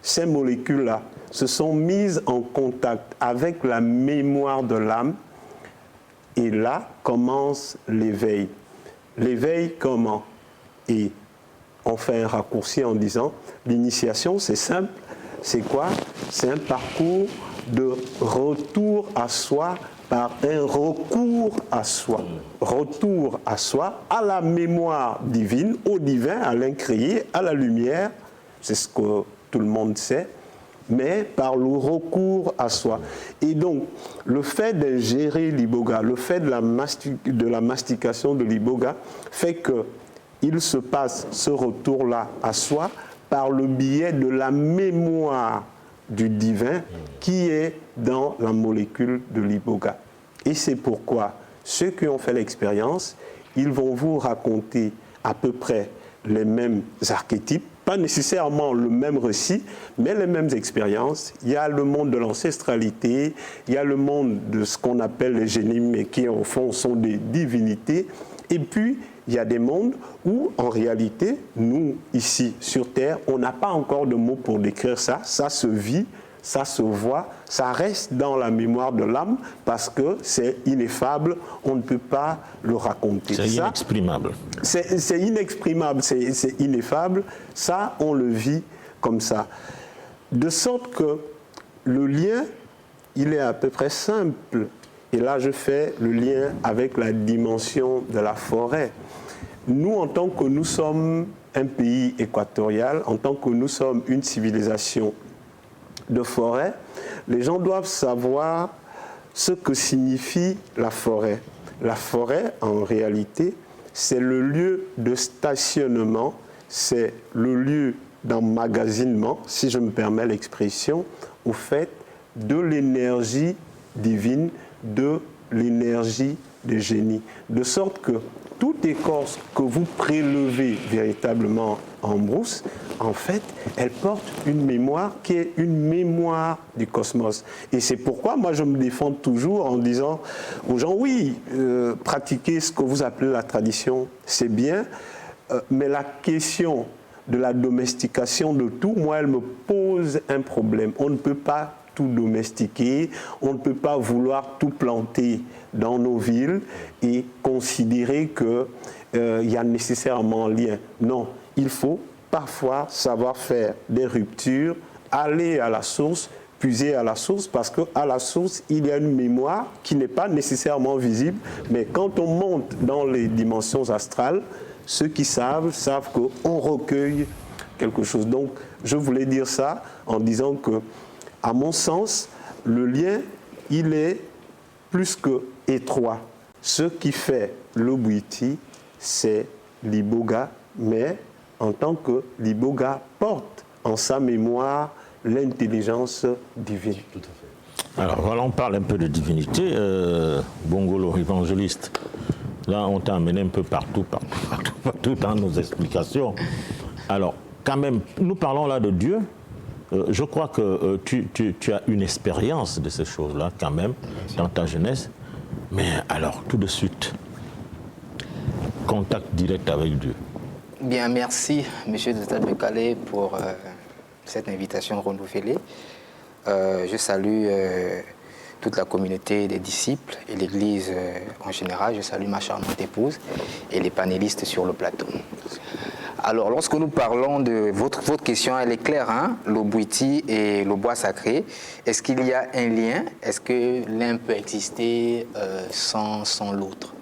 ces molécules-là se sont mises en contact avec la mémoire de l'âme, et là commence l'éveil. L'éveil comment? Et on fait un raccourci en disant, l'initiation c'est simple, c'est quoi? C'est un parcours de retour à soi par un recours à soi. Retour à soi, à la mémoire divine, au divin, à l'incréé, à la lumière, c'est ce que tout le monde sait, mais par le recours à soi. Et donc, le fait d'ingérer l'iboga, le fait de la mastication de l'iboga, fait qu'il se passe ce retour-là à soi par le biais de la mémoire du divin qui est dans la molécule de l'iboga. Et c'est pourquoi ceux qui ont fait l'expérience, ils vont vous raconter à peu près les mêmes archétypes, pas nécessairement le même récit, mais les mêmes expériences. Il y a le monde de l'ancestralité, il y a le monde de ce qu'on appelle les génies, mais qui au fond sont des divinités. Et puis, il y a des mondes où, en réalité, nous, ici, sur Terre, on n'a pas encore de mots pour décrire ça. Ça se vit, ça se voit, ça reste dans la mémoire de l'âme parce que c'est ineffable, on ne peut pas le raconter.
C'est inexprimable.
C'est inexprimable, c'est ineffable. Ça, on le vit comme ça. De sorte que le lien, il est à peu près simple. Et là, je fais le lien avec la dimension de la forêt. Nous, en tant que nous sommes un pays équatorial, en tant que nous sommes une civilisation de forêt, les gens doivent savoir ce que signifie la forêt. La forêt, en réalité, c'est le lieu de stationnement, c'est le lieu d'emmagasinement, si je me permets l'expression, au fait de l'énergie divine, de l'énergie des génies. De sorte que toute écorce que vous prélevez véritablement en brousse, en fait, elle porte une mémoire qui est une mémoire du cosmos. Et c'est pourquoi moi je me défends toujours en disant aux gens, oui, pratiquer ce que vous appelez la tradition, c'est bien, mais la question de la domestication de tout, moi, elle me pose un problème. On ne peut pas tout domestiquer, on ne peut pas vouloir tout planter dans nos villes et considérer qu'il y a nécessairement un lien. Non, il faut parfois savoir faire des ruptures, aller à la source, puiser à la source, parce qu'à la source, il y a une mémoire qui n'est pas nécessairement visible, mais quand on monte dans les dimensions astrales, ceux qui savent qu'on recueille quelque chose. Donc, je voulais dire ça en disant que, à mon sens, le lien, il est plus que étroit. Ce qui fait l'Obuiti, c'est l'iboga, mais en tant que l'iboga porte en sa mémoire l'intelligence divine.
Tout à fait.
Alors voilà, on parle un peu de divinité. Bongolo, évangéliste, là on t'a amené un peu partout dans nos explications. Alors, quand même, nous parlons là de Dieu. Je crois que tu as une expérience de ces choses-là quand même dans ta jeunesse. Mais alors, tout de suite, contact direct avec Dieu.
Bien, merci, M. Total-Bekale, pour cette invitation renouvelée. Je salue toute la communauté des disciples et l'Église en général. Je salue ma charmante épouse et les panélistes sur le plateau. Alors, lorsque nous parlons de votre question, elle est claire, hein? L'Obuiti et le bois sacré. Est-ce qu'il y a un lien? Est-ce que l'un peut exister sans l'autre?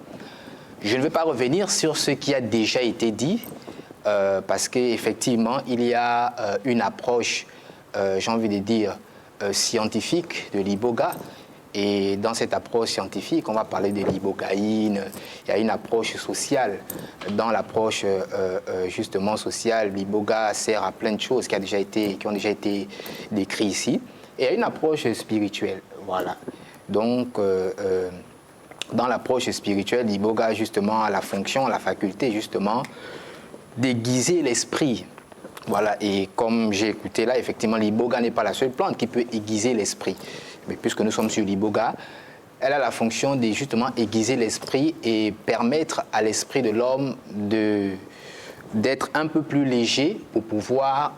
Je ne vais pas revenir sur ce qui a déjà été dit, parce qu'effectivement, il y a une approche, j'ai envie de dire, scientifique de l'iboga. Et dans cette approche scientifique, on va parler de l'ibogaïne. Il y a une approche sociale. Dans l'approche justement sociale, l'iboga sert à plein de choses qui ont déjà été décrites ici. Et il y a une approche spirituelle. Voilà. Donc, dans l'approche spirituelle, l'iboga justement a la fonction, la faculté justement d'aiguiser l'esprit. Voilà. Et comme j'ai écouté là, effectivement, l'iboga n'est pas la seule plante qui peut aiguiser l'esprit. Mais puisque nous sommes sur l'iboga, elle a la fonction de justement aiguiser l'esprit et permettre à l'esprit de l'homme d'être un peu plus léger pour pouvoir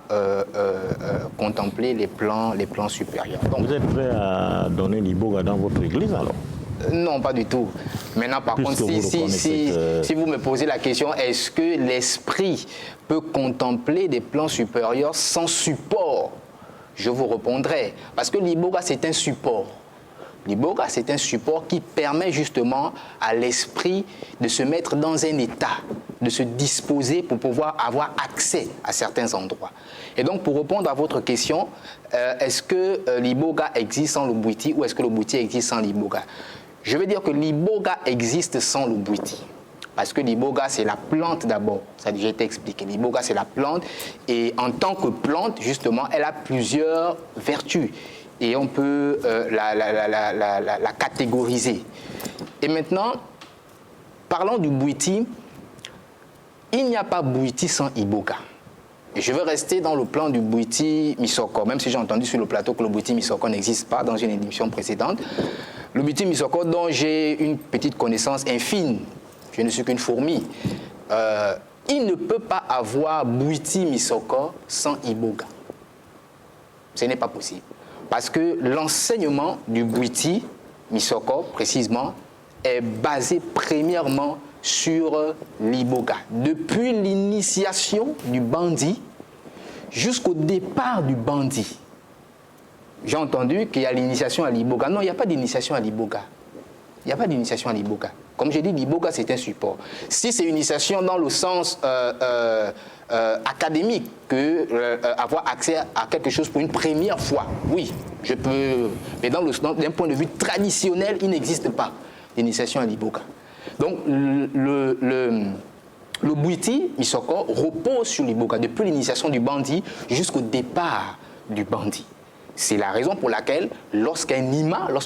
contempler les plans supérieurs. Donc, vous
êtes prêt à donner l'iboga dans votre église alors?
Non, pas du tout. Maintenant, par contre, si vous me posez la question, est-ce que l'esprit peut contempler des plans supérieurs sans support je vous répondrai. Parce que l'iboga, c'est un support. L'iboga, c'est un support qui permet justement à l'esprit de se mettre dans un état, de se disposer pour pouvoir avoir accès à certains endroits. Et donc, pour répondre à votre question, est-ce que l'iboga existe sans le bwiti ou est-ce que le bwiti existe sans l'iboga? Je veux dire que l'iboga existe sans le bwiti. Parce que l'iboga, c'est la plante d'abord. Ça a déjà été expliqué. L'iboga, c'est la plante. Et en tant que plante, justement, elle a plusieurs vertus. Et on peut la catégoriser. Et maintenant, parlons du bwiti. Il n'y a pas bwiti sans iboga. Et je vais rester dans le plan du bwiti misoko, même si j'ai entendu sur le plateau que le bwiti misoko n'existe pas dans une émission précédente. Le bwiti misoko, dont j'ai une petite connaissance infime, je ne suis qu'une fourmi, il ne peut pas avoir bwiti misoko sans iboga. Ce n'est pas possible. Parce que l'enseignement du bwiti misoko, précisément, est basé premièrement sur l'iboga. Depuis l'initiation du bandit jusqu'au départ du bandit. J'ai entendu qu'il y a l'initiation à l'iboga. Non, il n'y a pas d'initiation à l'iboga. Il n'y a pas d'initiation à l'iboga. Comme j'ai dit, l'iboga, c'est un support. Si c'est une initiation dans le sens académique, avoir accès à quelque chose pour une première fois, oui, je peux. Mais d'un point de vue traditionnel, il n'existe pas d'initiation à l'iboga. Donc, le bwiti misoko repose sur l'iboga, depuis l'initiation du bandit jusqu'au départ du bandit. C'est la raison pour laquelle, lorsque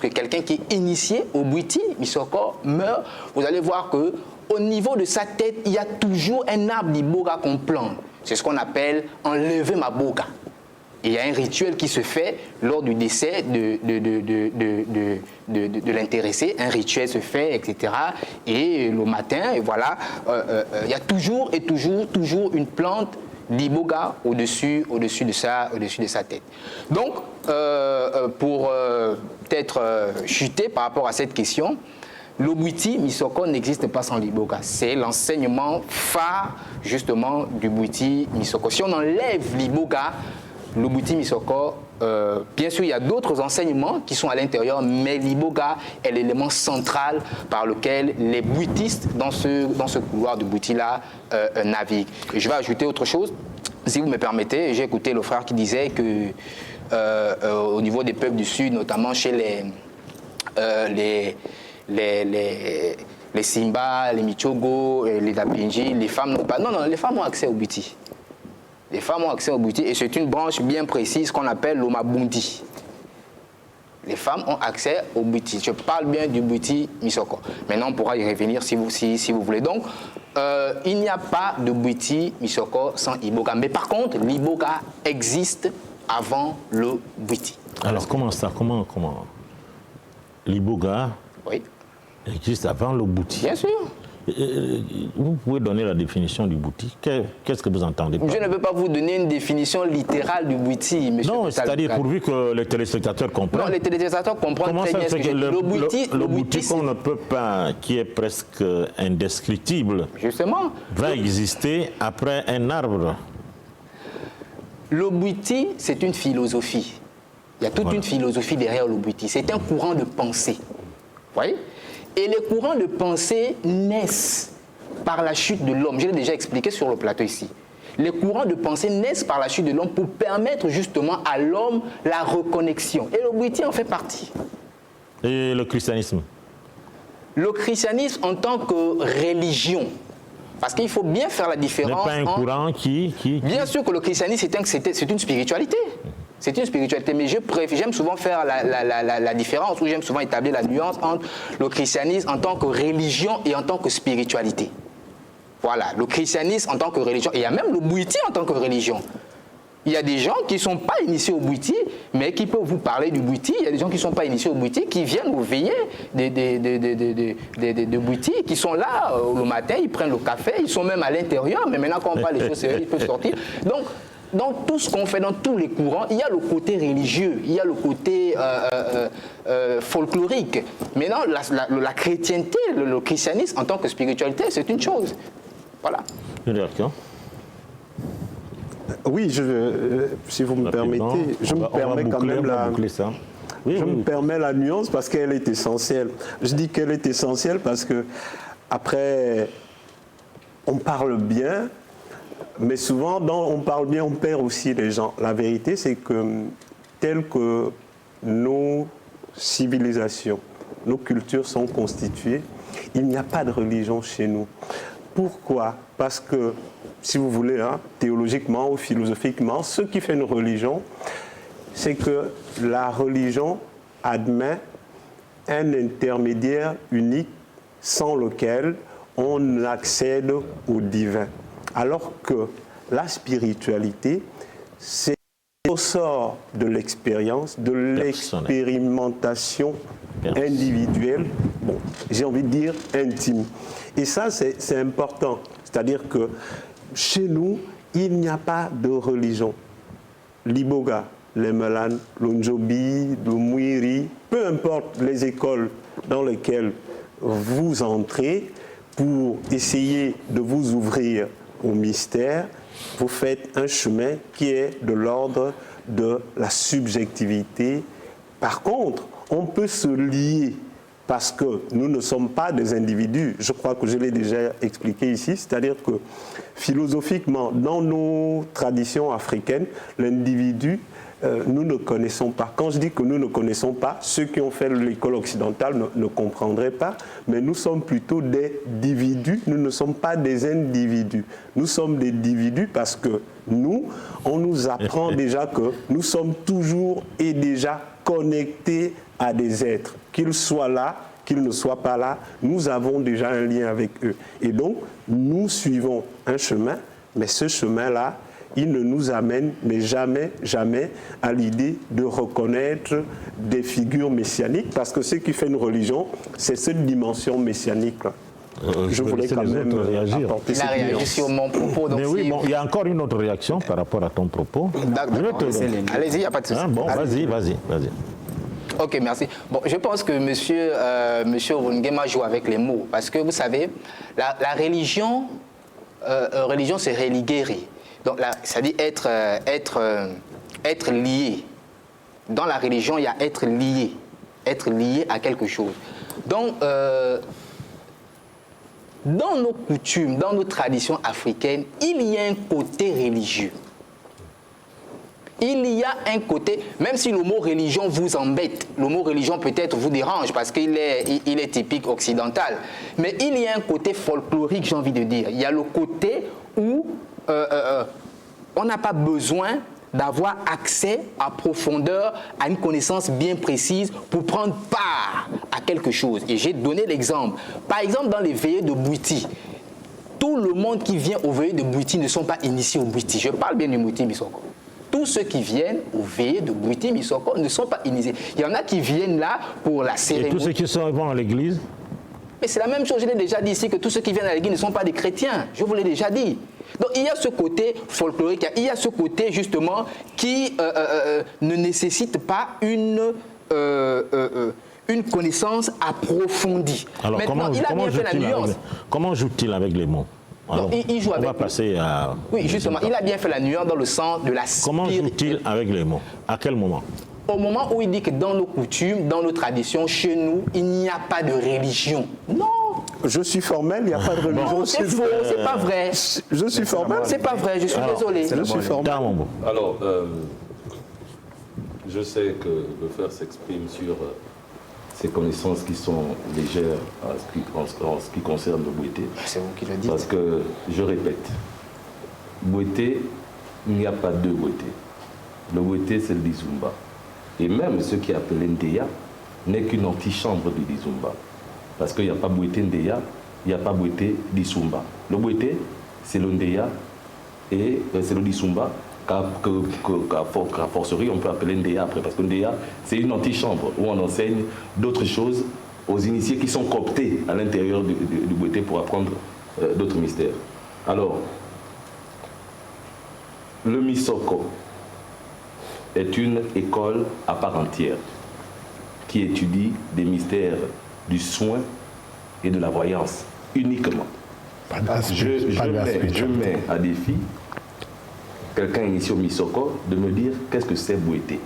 quelqu'un qui est initié au bwiti misoko meurt, vous allez voir qu'au niveau de sa tête, il y a toujours un arbre d'iboga qu'on plante. C'est ce qu'on appelle enlever ma boga. Et il y a un rituel qui se fait lors du décès de l'intéressé. Un rituel se fait, etc. Et le matin, et voilà, il y a toujours une plante d'iboga au-dessus de sa tête. Donc, pour peut-être chuter par rapport à cette question, le bwiti misoko n'existe pas sans l'iboga. C'est l'enseignement phare, justement, du bwiti misoko. Si on enlève l'iboga, le bwiti misoko, bien sûr, il y a d'autres enseignements qui sont à l'intérieur, mais l'iboga est l'élément central par lequel les bwitistes, dans ce couloir du bwiti-là, naviguent. Et je vais ajouter autre chose, si vous me permettez. J'ai écouté le frère qui disait que, au niveau des peuples du Sud, notamment chez les Simba, les Michogo, les Dapinji, les femmes n'ont pas. Non, les femmes ont accès au bwiti. Les femmes ont accès au bwiti et c'est une branche bien précise qu'on appelle l'omabundi. Les femmes ont accès au bwiti. Je parle bien du bwiti misoko. Maintenant, on pourra y revenir si vous voulez. Donc, il n'y a pas de bwiti misoko sans iboga. Mais par contre, l'iboga existe avant le bwiti.
Alors, comment ça? Comment l'iboga existe avant le bwiti?
Bien sûr.
Vous pouvez donner la définition du bwiti. Qu'est-ce que vous entendez par?
Je ne peux pas vous donner une définition littérale du bwiti, monsieur.
Non, c'est-à-dire pourvu que les téléspectateurs comprennent.
Non, les téléspectateurs comprennent
comment
très bien ce que
le bwiti qu'on ne peut pas, qui est presque indescriptible,
justement,
va exister après un arbre.
Le bwiti, c'est une philosophie. Il y a toute une philosophie derrière le bwiti. C'est un courant de pensée. Vous voyez? Et les courants de pensée naissent par la chute de l'homme. Je l'ai déjà expliqué sur le plateau ici. Les courants de pensée naissent par la chute de l'homme pour permettre justement à l'homme la reconnexion. Et le bwiti en fait partie.
Et le christianisme?
Le christianisme en tant que religion. Parce qu'il faut bien faire la différence.
N'est pas un courant qui...
Bien sûr que le christianisme, c'est une spiritualité. C'est une spiritualité, mais j'aime souvent faire la différence, ou j'aime souvent établir la nuance entre le christianisme en tant que religion et en tant que spiritualité. Voilà, le christianisme en tant que religion, et il y a même le bwiti en tant que religion. Il y a des gens qui ne sont pas initiés au bwiti, mais qui peuvent vous parler du bwiti. Il y a des gens qui ne sont pas initiés au bwiti, qui viennent vous veiller de bwiti, qui sont là le matin, ils prennent le café, ils sont même à l'intérieur, mais maintenant quand on parle des choses sérieuses, ils peuvent sortir. Donc, dans tout ce qu'on fait, dans tous les courants, il y a le côté religieux, il y a le côté folklorique. Maintenant, la chrétienté, le christianisme en tant que spiritualité, c'est une chose. Voilà.
Oui, si vous me permettez, je me permets quand même me permets la nuance parce qu'elle est essentielle. Je dis qu'elle est essentielle parce que après, on parle bien, mais souvent, on parle bien, on perd aussi les gens. La vérité, c'est que tel que nos civilisations, nos cultures sont constituées, il n'y a pas de religion chez nous. Pourquoi? Parce que, si vous voulez, théologiquement ou philosophiquement, ce qui fait une religion, c'est que la religion admet un intermédiaire unique sans lequel on accède au divin. Alors que la spiritualité, c'est au sort de l'expérience, de l'expérimentation individuelle, j'ai envie de dire intime. Et ça, c'est important. C'est-à-dire que chez nous, il n'y a pas de religion. L'iboga, le Melan, le Njobi, le Mouiri, peu importe les écoles dans lesquelles vous entrez, pour essayer de vous ouvrir au mystère, vous faites un chemin qui est de l'ordre de la subjectivité. Par contre, on peut se lier parce que nous ne sommes pas des individus. Je crois que je l'ai déjà expliqué ici, c'est-à-dire que philosophiquement, dans nos traditions africaines, l'individu, nous ne connaissons pas. Quand je dis que nous ne connaissons pas, ceux qui ont fait l'école occidentale ne comprendraient pas, mais nous sommes plutôt des individus, nous ne sommes pas des individus. Nous sommes des individus parce que on nous apprend déjà que nous sommes toujours et déjà connectés à des êtres, qu'ils soient là, qu'ils ne soient pas là, nous avons déjà un lien avec eux. Et donc, nous suivons un chemin, mais ce chemin-là, il ne nous amène, mais jamais, jamais, à l'idée de reconnaître des figures messianiques, parce que ce qui fait une religion, c'est cette dimension messianique-là. Je voulais quand même apporter cette nuance.
Il a réagi sur mon propos. Donc
mais oui, bon, il y a encore une autre réaction par rapport à ton propos.
Allez-y, il n'y a pas de souci.
Bon, vas-y.
Ok, merci. Bon, je pense que monsieur Rungema joue avec les mots, parce que vous savez, la religion, c'est religere. Donc, c'est-à-dire être lié. Dans la religion, il y a être lié à quelque chose. Donc, dans nos coutumes, dans nos traditions africaines, il y a un côté religieux. Il y a un côté, même si le mot religion vous embête, le mot religion peut-être vous dérange parce qu'il est typique occidental, mais il y a un côté folklorique, j'ai envie de dire. Il y a le côté où on n'a pas besoin d'avoir accès à profondeur à une connaissance bien précise pour prendre part à quelque chose. Et j'ai donné l'exemple. Par exemple, dans les veillées de Bouiti, tout le monde qui vient aux veillées de Bouiti ne sont pas initiés au Bouiti. Je parle bien du Bouiti Misoko. Tous ceux qui viennent aux veillées de Bouiti Misoko ne sont pas initiés. Il y en a qui viennent là pour la cérémonie.
Et tous ceux qui vont à l'église?
Mais c'est la même chose, je l'ai déjà dit ici, que tous ceux qui viennent à l'église ne sont pas des chrétiens. Je vous l'ai déjà dit. Donc il y a ce côté folklorique, il y a ce côté justement qui ne nécessite pas une connaissance approfondie.
Alors comment joue-t-il avec les mots? Alors,
il joue
on va passer à...
Oui, justement, il a bien fait la nuance dans le sens de la
Comment joue-t-il avec les mots? À quel moment?
Au moment où il dit que dans nos coutumes, dans nos traditions, chez nous, il n'y a pas de religion. Non.
Je suis formel, il n'y a pas de religion.
Non, c'est faux, c'est pas vrai.
Je suis formel.
C'est pas vrai, je suis désolé.
Je suis formel.
Alors, je sais que le frère s'exprime sur ces connaissances qui sont légères en ce qui concerne le Bouété.
C'est vous qui le dites.
Parce que, je répète, Bouété, il n'y a pas deux Bouété. Le Bouété, c'est le Lizumba. Et même ce qui est appelé Ndeya n'est qu'une antichambre du Lizumba. Parce qu'il n'y a pas Bouété Ndeya, il n'y a pas Bouété Lizumba. Le Bouété, c'est le Ndeya et c'est le Lizumba qu'à forcerie on peut appeler Ndeya après. Parce que Ndeya, c'est une antichambre où on enseigne d'autres choses aux initiés qui sont cooptés à l'intérieur du Bouété pour apprendre d'autres mystères. Alors, le Misoko est une école à part entière qui étudie des mystères du soin et de la voyance uniquement. Je mets à défi quelqu'un ici au Missoko de me dire qu'est-ce que c'est Bouété.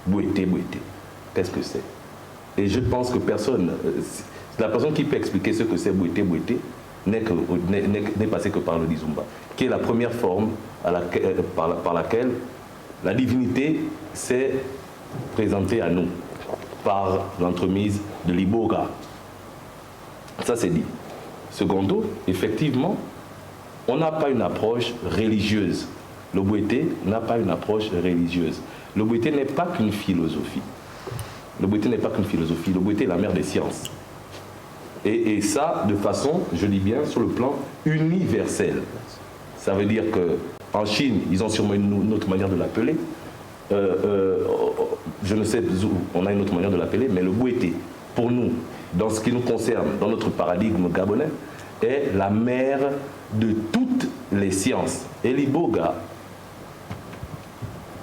Bouété. Qu'est-ce que c'est? Et je pense que personne, la personne qui peut expliquer ce que c'est Bouété n'est passé que par le Lizumba, qui est la première forme par laquelle la divinité s'est présentée à nous, par l'entremise de l'Iboga. Ça c'est dit. Secondo, effectivement, on n'a pas une approche religieuse. Le Bouété n'a pas une approche religieuse. Le Bouété n'est pas qu'une philosophie. Le Bouété n'est pas qu'une philosophie. Le Bouété est la mère des sciences. Et ça, de façon, je dis bien, sur le plan universel. Ça veut dire qu'en Chine, ils ont sûrement une autre manière de l'appeler. Je ne sais où on a une autre manière de l'appeler, mais le Bouété, pour nous, dans ce qui nous concerne, dans notre paradigme gabonais, est la mère de toutes les sciences. Et l'Iboga,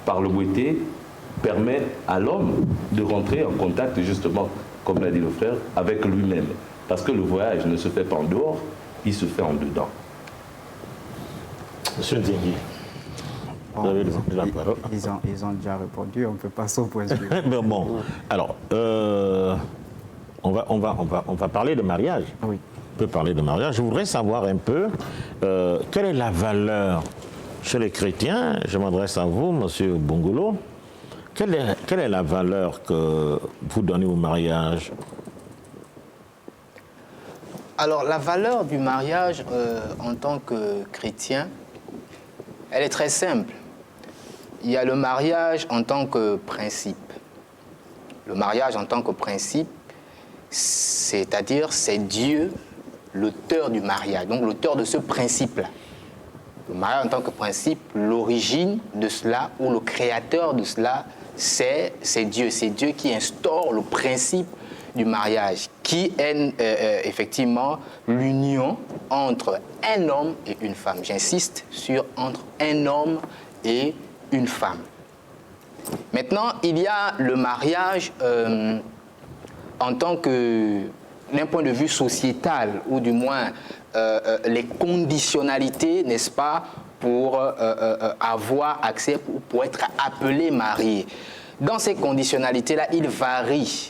par le Bouété, permet à l'homme de rentrer en contact, justement, comme l'a dit le frère, avec lui-même. Parce que le voyage ne se fait pas en dehors, il se fait en dedans.
Monsieur Nzingui, vous avez demandé la parole.
Ils ont déjà répondu, on peut passer au point suivant.
Mais bon, alors, on va parler de mariage.
Oui.
On peut parler de mariage. Je voudrais savoir un peu quelle est la valeur chez les chrétiens. Je m'adresse à vous, monsieur Bongolo. Quelle est la valeur que vous donnez au mariage?
Alors, la valeur du mariage en tant que chrétien, elle est très simple. Il y a le mariage en tant que principe. Le mariage en tant que principe, c'est-à-dire c'est Dieu l'auteur du mariage, donc l'auteur de ce principe-là. Le mariage en tant que principe, l'origine de cela ou le créateur de cela, c'est Dieu. C'est Dieu qui instaure le principe du mariage, qui est effectivement l'union entre un homme et une femme. J'insiste sur entre un homme et une femme. Maintenant, il y a le mariage en tant que, d'un point de vue sociétal, ou du moins les conditionnalités, n'est-ce pas, pour avoir accès, pour être appelé marié. Dans ces conditionnalités-là, il varie.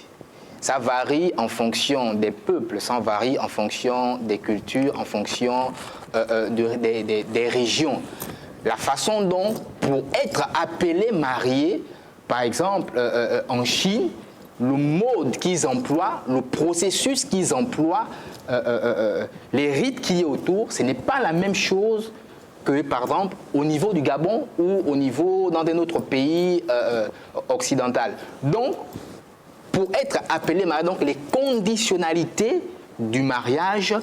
Ça varie en fonction des peuples, ça varie en fonction des cultures, en fonction des régions. La façon dont, pour être appelé marié, par exemple, en Chine, le mode qu'ils emploient, le processus qu'ils emploient, les rites qui y autour, ce n'est pas la même chose que, par exemple, au niveau du Gabon ou au niveau dans un autre pays occidental. Donc, pour être appelé marié, donc les conditionnalités du mariage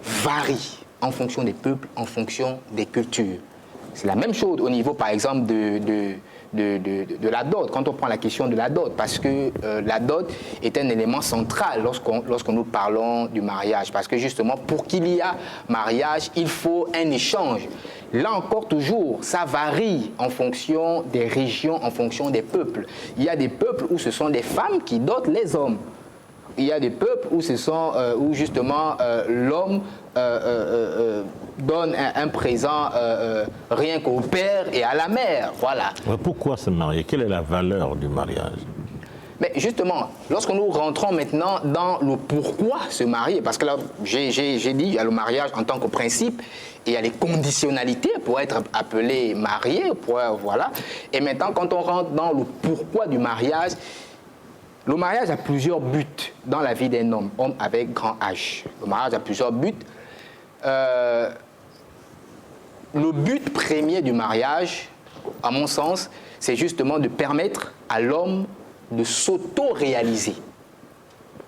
varient en fonction des peuples, en fonction des cultures. C'est la même chose au niveau, par exemple, de la dot, quand on prend la question de la dot, parce que la dot est un élément central lorsque nous parlons du mariage, parce que justement, pour qu'il y ait mariage, il faut un échange. Là encore, toujours, ça varie en fonction des régions, en fonction des peuples. Il y a des peuples où ce sont des femmes qui dotent les hommes. Il y a des peuples où, où justement l'homme donne un présent rien qu'au père et à la mère. Voilà.
Pourquoi se marier? Quelle est la valeur du mariage?
Mais justement, lorsque nous rentrons maintenant dans le pourquoi se marier, parce que là, j'ai dit, il y a le mariage en tant que principe, et il y a les conditionnalités pour être appelé marié, voilà. Et maintenant, quand on rentre dans le pourquoi du mariage, le mariage a plusieurs buts dans la vie d'un homme avec grand H. Le mariage a plusieurs buts. Le but premier du mariage, à mon sens, c'est justement de permettre à l'homme de s'auto-réaliser.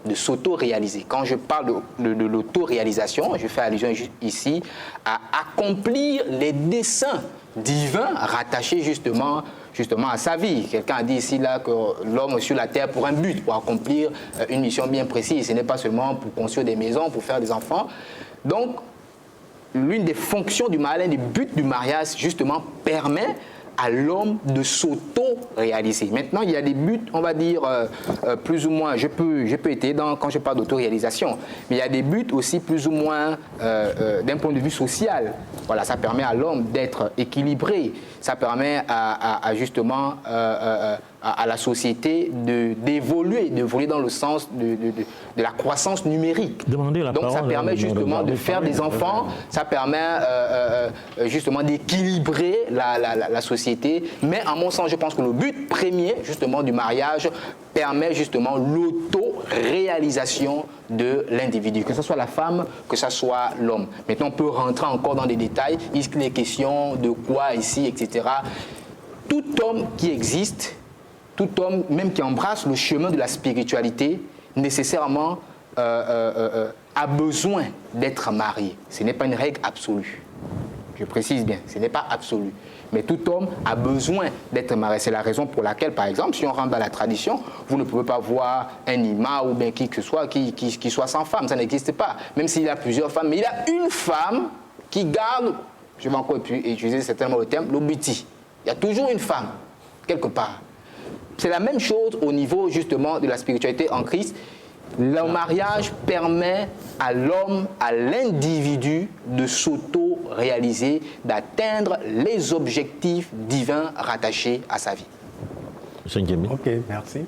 De s'auto-réaliser. Quand je parle de l'auto-réalisation, je fais allusion ici à accomplir les desseins divins rattachés justement à sa vie. Quelqu'un a dit ici là que l'homme est sur la terre pour un but, pour accomplir une mission bien précise. Ce n'est pas seulement pour construire des maisons, pour faire des enfants. Donc, l'une des fonctions du mariage, l'un des buts du mariage, justement, permet à l'homme de s'auto s'auto-réaliser. Maintenant, il y a des buts, on va dire, plus ou moins, je peux être dans, quand je parle d'auto-réalisation, mais il y a des buts aussi plus ou moins d'un point de vue social. Voilà, ça permet à l'homme d'être équilibré, ça permet justement à la société d'évoluer dans le sens de la croissance numérique. Donc ça permet justement de faire des enfants, ça permet justement d'équilibrer la société. Mais à mon sens, je pense que le but premier justement du mariage permet justement l'auto-réalisation de l'individu, que ce soit la femme, que ce soit l'homme. Maintenant, on peut rentrer encore dans des détails, il est question de quoi ici, etc. Tout homme qui existe, tout homme, même qui embrasse le chemin de la spiritualité, nécessairement a besoin d'être marié. Ce n'est pas une règle absolue. Je précise bien, ce n'est pas absolu. Mais tout homme a besoin d'être marié. C'est la raison pour laquelle, par exemple, si on rentre dans la tradition, vous ne pouvez pas voir un imam ou bien qui que ce soit qui soit sans femme. Ça n'existe pas. Même s'il a plusieurs femmes, mais il a une femme qui garde, je vais encore utiliser certainement le terme, l'obiti. Il y a toujours une femme, quelque part. C'est la même chose au niveau justement de la spiritualité en Christ. Le mariage permet à l'homme, à l'individu de s'auto-réaliser, d'atteindre les objectifs divins rattachés à sa vie.
Ok, merci.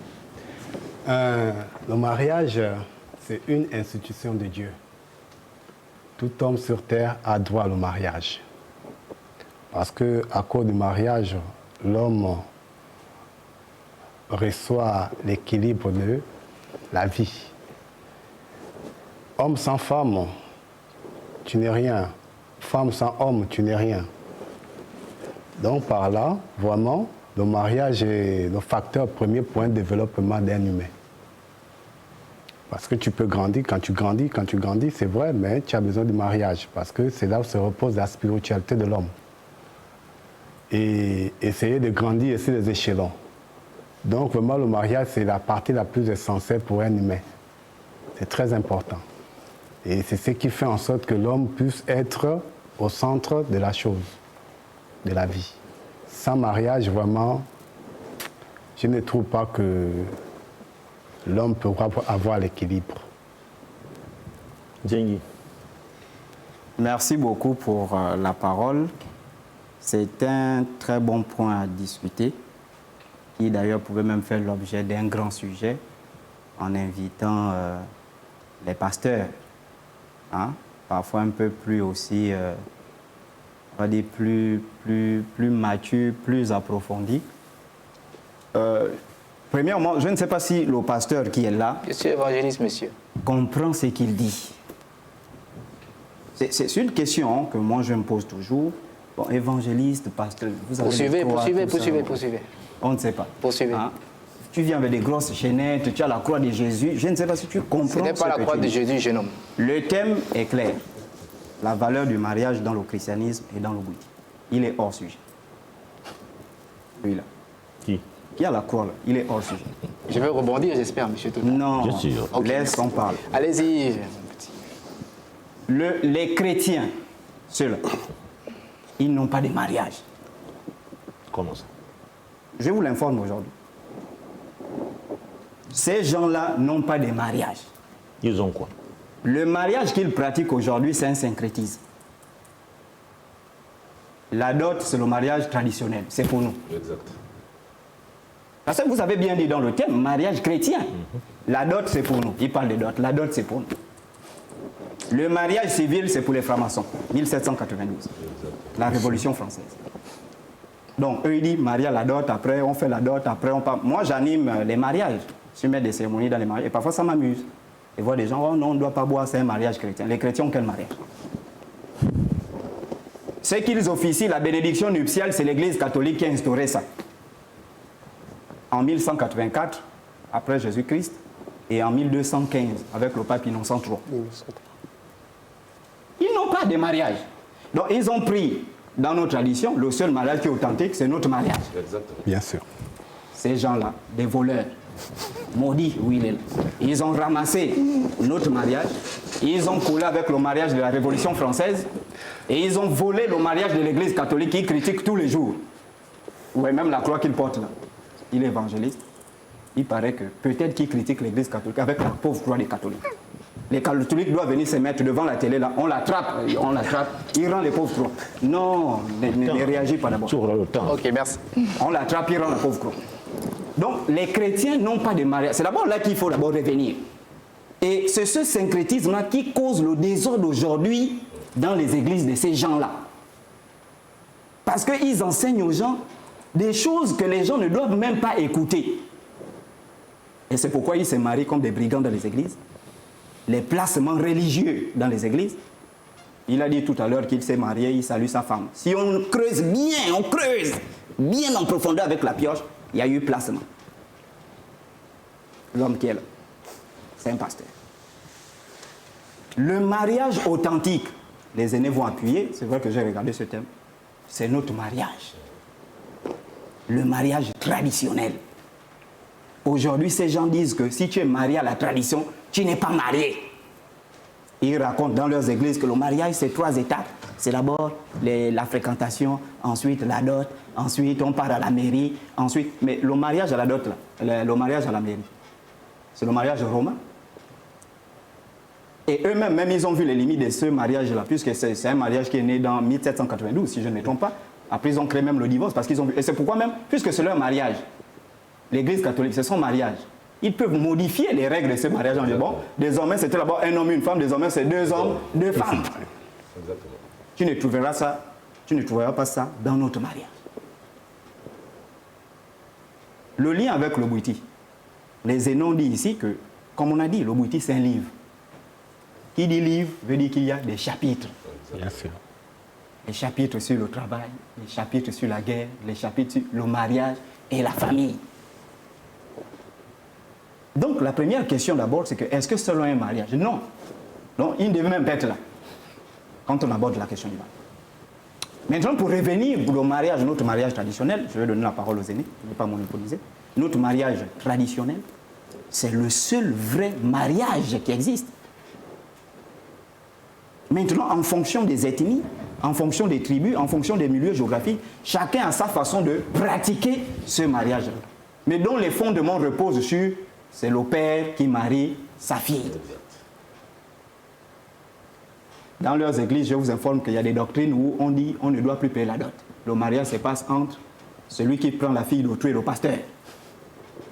Le mariage, c'est une institution de Dieu. Tout homme sur terre a droit au mariage. Parce qu'à cause du mariage, l'homme reçoit l'équilibre de la vie. Homme sans femme, tu n'es rien. Femme sans homme, tu n'es rien. Donc par là, vraiment, le mariage est le facteur premier pour un développement d'un humain. Parce que tu peux grandir, quand tu grandis, c'est vrai, mais tu as besoin du mariage, parce que c'est là où se repose la spiritualité de l'homme. Et essayer de grandir ici les échelons. Donc vraiment, le mariage, c'est la partie la plus essentielle pour un humain. C'est très important. Et c'est ce qui fait en sorte que l'homme puisse être au centre de la chose, de la vie. Sans mariage, vraiment, je ne trouve pas que l'homme pourra avoir l'équilibre.
Djengi.
Merci beaucoup pour la parole. C'est un très bon point à discuter, qui d'ailleurs pouvait même faire l'objet d'un grand sujet en invitant les pasteurs, hein, parfois un peu plus aussi, on va dire plus matures, plus approfondis. Premièrement, je ne sais pas si le pasteur qui est là,
Je suis évangéliste, monsieur.
comprend ce qu'il dit. C'est une question que moi je me pose toujours. Bon, évangéliste, pasteur, vous avez
Poursuivez.
On ne sait pas.
Poursuivez.
Hein? Tu viens avec des grosses chaînettes, tu as la croix de Jésus. Je ne sais pas si tu comprends.
Ce n'est pas la croix de Jésus, jeune homme.
Le thème est clair. La valeur du mariage dans le christianisme et dans le bouddhisme. Il est hors sujet. Lui là. Qui a la croix là, il est hors sujet.
Je vais rebondir, j'espère, monsieur Total.
Non,
Bien sûr.
Ok,
laisse on parle.
Allez-y, mon petit.
Les chrétiens, ceux-là, ils n'ont pas de mariage.
Comment ça?
Je vous l'informe aujourd'hui. Ces gens-là n'ont pas de mariage.
Ils ont quoi?
Le mariage qu'ils pratiquent aujourd'hui, c'est un syncrétisme. La dot, c'est le mariage traditionnel. C'est pour nous.
Exact.
Parce que vous avez bien dit dans le thème, mariage chrétien. La dot, c'est pour nous. Il parle de dot. La dot, c'est pour nous. Le mariage civil, c'est pour les francs-maçons. 1792. La Révolution française. Donc, eux, ils disent mariage, la dot, après, on fait la dot, après, on parle. Moi, j'anime les mariages. Je mets des cérémonies dans les mariages. Et parfois, ça m'amuse. Et voir des gens, oh non, on ne doit pas boire, c'est un mariage chrétien. Les chrétiens ont quel mariage? Ce qu'ils officient, la bénédiction nuptiale, c'est l'Église catholique qui a instauré ça. En 1184, après Jésus-Christ, et en 1215, avec le pape Innocent III. Ils n'ont pas de mariage. Donc, ils ont pris, dans nos traditions, le seul mariage qui est authentique, c'est notre mariage.
Exactement.
Bien sûr.
Ces gens-là, des voleurs, maudits, oui, il est là. Ils ont ramassé notre mariage, ils ont collé avec le mariage de la Révolution française, et ils ont volé le mariage de l'Église catholique qu'ils critiquent tous les jours. Ouais, même la croix qu'ils portent là. il est évangéliste. Il paraît que peut-être qu'il critique l'église catholique avec la pauvre croix des catholiques. Les catholiques doivent venir se mettre devant la télé, là, on l'attrape, il rend les pauvres croix. Non, ne réagis pas d'abord.
Sur le temps.
Ok, merci.
On l'attrape, il rend la pauvre croix. Donc les chrétiens n'ont pas de mariage. C'est d'abord là qu'il faut d'abord revenir. Et c'est ce syncrétisme-là qui cause le désordre aujourd'hui dans les églises de ces gens-là. Parce qu'ils enseignent aux gens des choses que les gens ne doivent même pas écouter. Et c'est pourquoi ils se marient comme des brigands dans les églises. Les placements religieux dans les églises. Il a dit tout à l'heure qu'il s'est marié, il salue sa femme. Si on creuse bien en profondeur avec la pioche, il y a eu placement. L'homme qui est là, c'est un pasteur. Le mariage authentique, les aînés vont appuyer, c'est vrai que j'ai regardé ce thème, c'est notre mariage. Le mariage traditionnel. Aujourd'hui, ces gens disent que si tu es marié à la tradition, tu n'es pas marié. Ils racontent dans leurs églises que le mariage, c'est 3 étapes. C'est d'abord la fréquentation, ensuite la dot, ensuite on part à la mairie, ensuite... Mais le mariage à la dot, là, le mariage à la mairie, c'est le mariage romain. Et eux-mêmes, ils ont vu les limites de ce mariage-là, puisque c'est un mariage qui est né dans 1792, si je ne me trompe pas. Après, ils ont créé même le divorce, parce qu'ils ont vu... Et c'est pourquoi même, puisque c'est leur mariage, l'Église catholique, c'est son mariage. Ils peuvent modifier les règles de ce mariage en disant, bon, désormais c'était d'abord un homme, une femme, désormais c'est 2 hommes, 2 femmes.
Exactement.
Tu ne trouveras pas ça dans notre mariage. Le lien avec le Bouiti. Les Zénons disent ici que, comme on a dit, le Bouiti c'est un livre. Qui dit livre veut dire qu'il y a des chapitres.
Bien sûr.
Les chapitres sur le travail, les chapitres sur la guerre, les chapitres sur le mariage et la famille. Donc la première question d'abord, c'est que est-ce que selon un mariage? Non. Non, il ne devait même pas être là quand on aborde la question du mariage. Maintenant, pour revenir au mariage, notre mariage traditionnel, je vais donner la parole aux aînés, je ne vais pas monopoliser. Notre mariage traditionnel, c'est le seul vrai mariage qui existe. Maintenant, en fonction des ethnies, en fonction des tribus, en fonction des milieux géographiques, chacun a sa façon de pratiquer ce mariage-là. Mais dont les fondements reposent sur, c'est le père qui marie sa fille. Dans leurs églises, je vous informe qu'il y a des doctrines où on dit on ne doit plus payer la dot. Le mariage se passe entre celui qui prend la fille d'autrui et le pasteur.